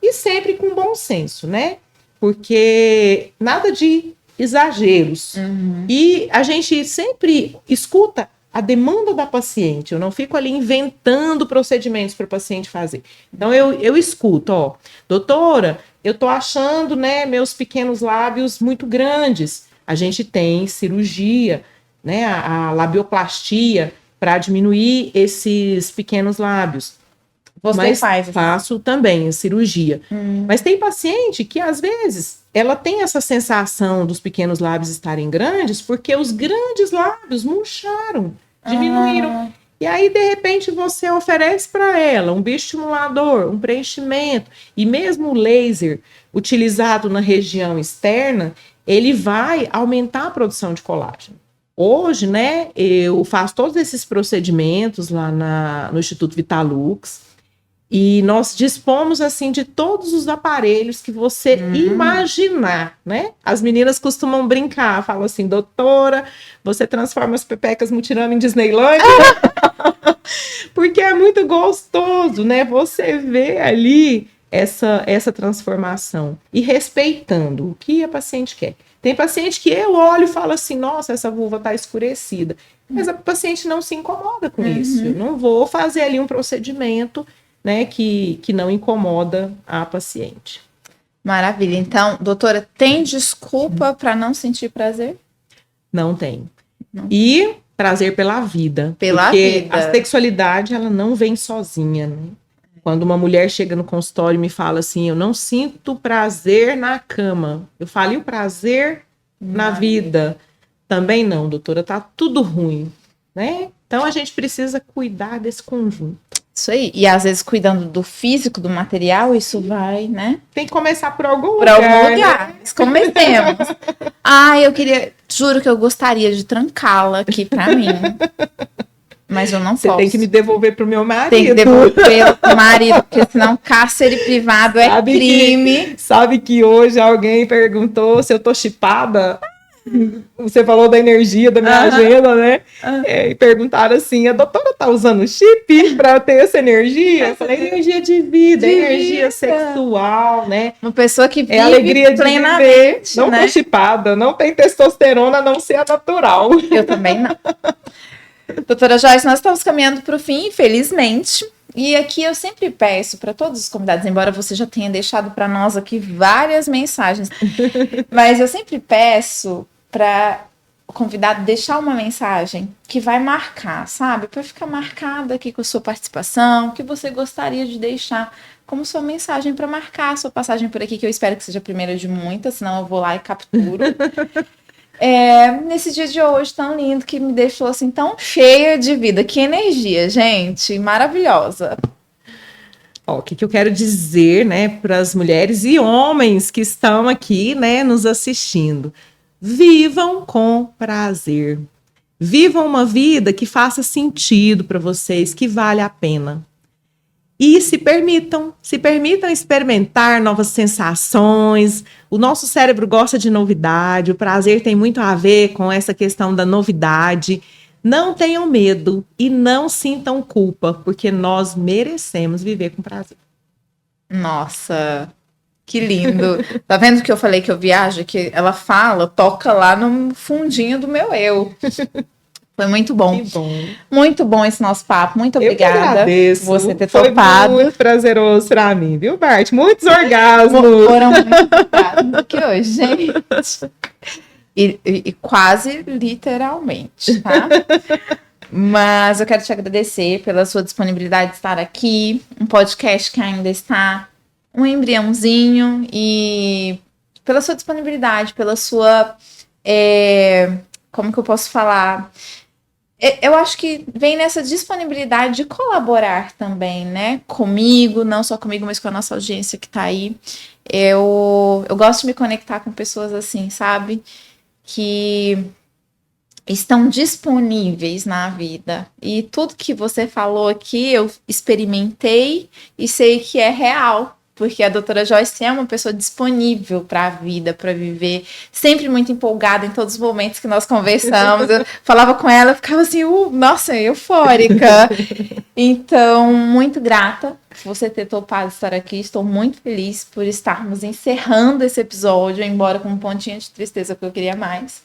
E sempre com bom senso, né? Porque nada de exageros. E a gente sempre escuta a demanda da paciente, eu não fico ali inventando procedimentos para o paciente fazer. Então, eu escuto, doutora, eu tô achando, né, meus pequenos lábios muito grandes. A gente tem cirurgia, né, a labioplastia para diminuir esses pequenos lábios. Você faz? Faço também a cirurgia. Mas tem paciente que, às vezes, ela tem essa sensação dos pequenos lábios estarem grandes porque os grandes lábios murcharam, diminuíram. E aí, de repente, você oferece para ela um bioestimulador, um preenchimento, e mesmo o laser utilizado na região externa, ele vai aumentar a produção de colágeno. Hoje, né, eu faço todos esses procedimentos lá no Instituto Vitalux, E nós dispomos, assim, de todos os aparelhos que você imaginar, né? As meninas costumam brincar, falam assim, doutora, você transforma as pepecas mutirão em Disneylândia? Porque é muito gostoso, né? Você vê ali essa transformação e respeitando o que a paciente quer. Tem paciente que eu olho e falo assim, nossa, essa vulva está escurecida. Mas a paciente não se incomoda com isso. Eu não vou fazer ali um procedimento, né, que não incomoda a paciente. Maravilha. Então, doutora, tem desculpa para não sentir prazer? Não tem. Não. E prazer pela vida. Pela porque vida. a sexualidade, ela não vem sozinha, né? Quando uma mulher chega no consultório e me fala assim, eu não sinto prazer na cama. Eu falo, e o prazer na vida? Também não, doutora, tá tudo ruim, né? Então a gente precisa cuidar desse conjunto. Isso aí. E às vezes cuidando do físico, do material, isso vai, né? Tem que começar por algum Por lugar. algum lugar. Né? Comecemos. Eu queria, juro que eu gostaria de trancá-la aqui pra mim. Mas eu não Você posso. tem que me devolver pro meu marido. Tem que devolver pro marido, porque senão cárcere privado é crime. Sabe que hoje alguém perguntou se eu tô chipada? Você falou da energia da minha agenda, né? E perguntaram assim, a doutora tá usando chip para ter essa energia? Eu falei, energia de vida, energia sexual, né? Uma pessoa que vive é alegria de viver. Não né? tô chipada, não tem testosterona a não ser a natural. Eu também não. Doutora Joyce, nós estamos caminhando para o fim, infelizmente. E aqui eu sempre peço para todos os convidados, embora você já tenha deixado para nós aqui várias mensagens, mas eu sempre peço para o convidado deixar uma mensagem que vai marcar, sabe? Para ficar marcada aqui com a sua participação, que você gostaria de deixar como sua mensagem para marcar a sua passagem por aqui, que eu espero que seja a primeira de muitas, senão eu vou lá e capturo. Nesse dia de hoje tão lindo, que me deixou assim tão cheia de vida, que energia, gente, maravilhosa. O que eu quero dizer, né, para as mulheres e homens que estão aqui, né, nos assistindo? Vivam com prazer. Vivam uma vida que faça sentido para vocês, que vale a pena. E se permitam experimentar novas sensações. O nosso cérebro gosta de novidade, o prazer tem muito a ver com essa questão da novidade. Não tenham medo e não sintam culpa, porque nós merecemos viver com prazer. Nossa, que lindo. Tá vendo que eu falei que eu viajo? Que ela fala, toca lá no fundinho do meu eu. Foi muito bom. Que bom. Muito bom esse nosso papo. Muito obrigada eu que agradeço. Por você ter Foi topado. Muito prazeroso para mim, viu, Bart? Muitos orgasmos. Foram muitos orgasmos aqui hoje, gente. E quase literalmente, tá? Mas eu quero te agradecer pela sua disponibilidade de estar aqui. Um podcast que ainda está um embriãozinho. E pela sua disponibilidade, pela sua... como que eu posso falar? Eu acho que vem nessa disponibilidade de colaborar também, né? Comigo, não só comigo, mas com a nossa audiência que tá aí. Eu gosto de me conectar com pessoas assim, sabe? Que estão disponíveis na vida. E tudo que você falou aqui, eu experimentei e sei que é real. Porque a doutora Joyce é uma pessoa disponível para a vida, para viver, sempre muito empolgada em todos os momentos que nós conversamos. Eu falava com ela, eu ficava assim, nossa, eufórica. Então, muito grata por você ter topado estar aqui. Estou muito feliz por estarmos encerrando esse episódio, embora com um pontinho de tristeza, porque eu queria mais.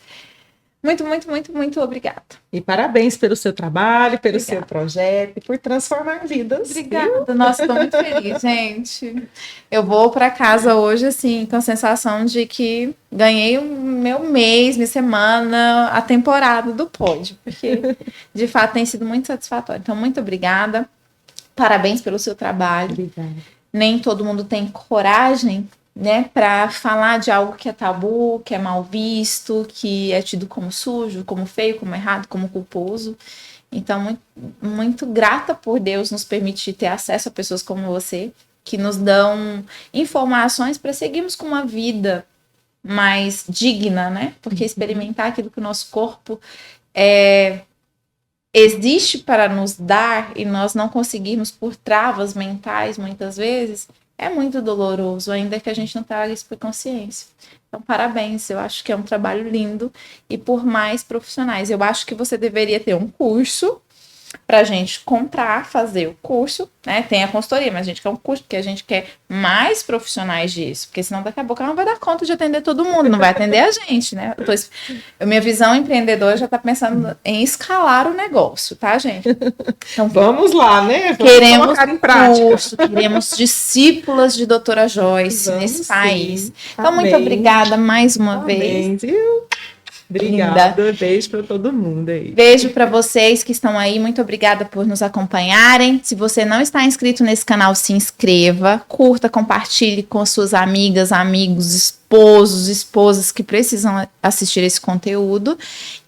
Muito, muito, muito, muito obrigada. E parabéns pelo seu trabalho, pelo seu projeto e por transformar vidas. Obrigada. Viu? Nossa, estou muito feliz, gente. Eu vou para casa hoje, assim, com a sensação de que ganhei o meu mês, minha semana, a temporada do Pod, porque de fato tem sido muito satisfatório. Então, muito obrigada. Parabéns pelo seu trabalho. Obrigada. Nem todo mundo tem coragem, né, para falar de algo que é tabu, que é mal visto, que é tido como sujo, como feio, como errado, como culposo. Então, muito, muito grata por Deus nos permitir ter acesso a pessoas como você, que nos dão informações para seguirmos com uma vida mais digna, né? Porque experimentar aquilo que o nosso corpo existe para nos dar e nós não conseguirmos por travas mentais, muitas vezes, é muito doloroso, ainda que a gente não traga isso por consciência. Então, parabéns, eu acho que é um trabalho lindo e por mais profissionais. Eu acho que você deveria ter um curso para a gente comprar, fazer o curso, né? Tem a consultoria, mas a gente quer um curso porque a gente quer mais profissionais disso, porque senão daqui a pouco ela não vai dar conta de atender todo mundo, não vai atender a gente, né? Minha visão empreendedora já está pensando em escalar o negócio, tá, gente? Então vamos lá, né? Vamos queremos em prática. Curso, queremos discípulas de doutora Joyce nesse país. Sim. Então, amém. Muito obrigada mais uma Amém. vez. Obrigada, beijo para todo mundo aí. Beijo para vocês que estão aí, muito obrigada por nos acompanharem. Se você não está inscrito nesse canal, se inscreva, curta, compartilhe com suas amigas, amigos, esposos, esposas que precisam assistir esse conteúdo.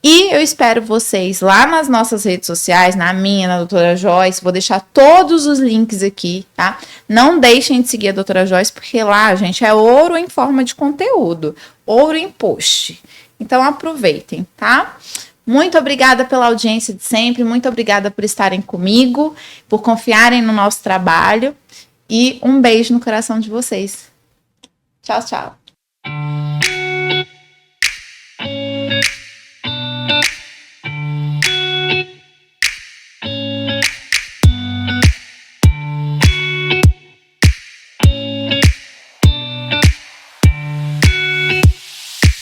E eu espero vocês lá nas nossas redes sociais, na minha, na doutora Joyce, vou deixar todos os links aqui, tá? Não deixem de seguir a doutora Joyce, porque lá, gente, é ouro em forma de conteúdo, ouro em post. Então, aproveitem, tá? Muito obrigada pela audiência de sempre, muito obrigada por estarem comigo, por confiarem no nosso trabalho e um beijo no coração de vocês. Tchau, tchau.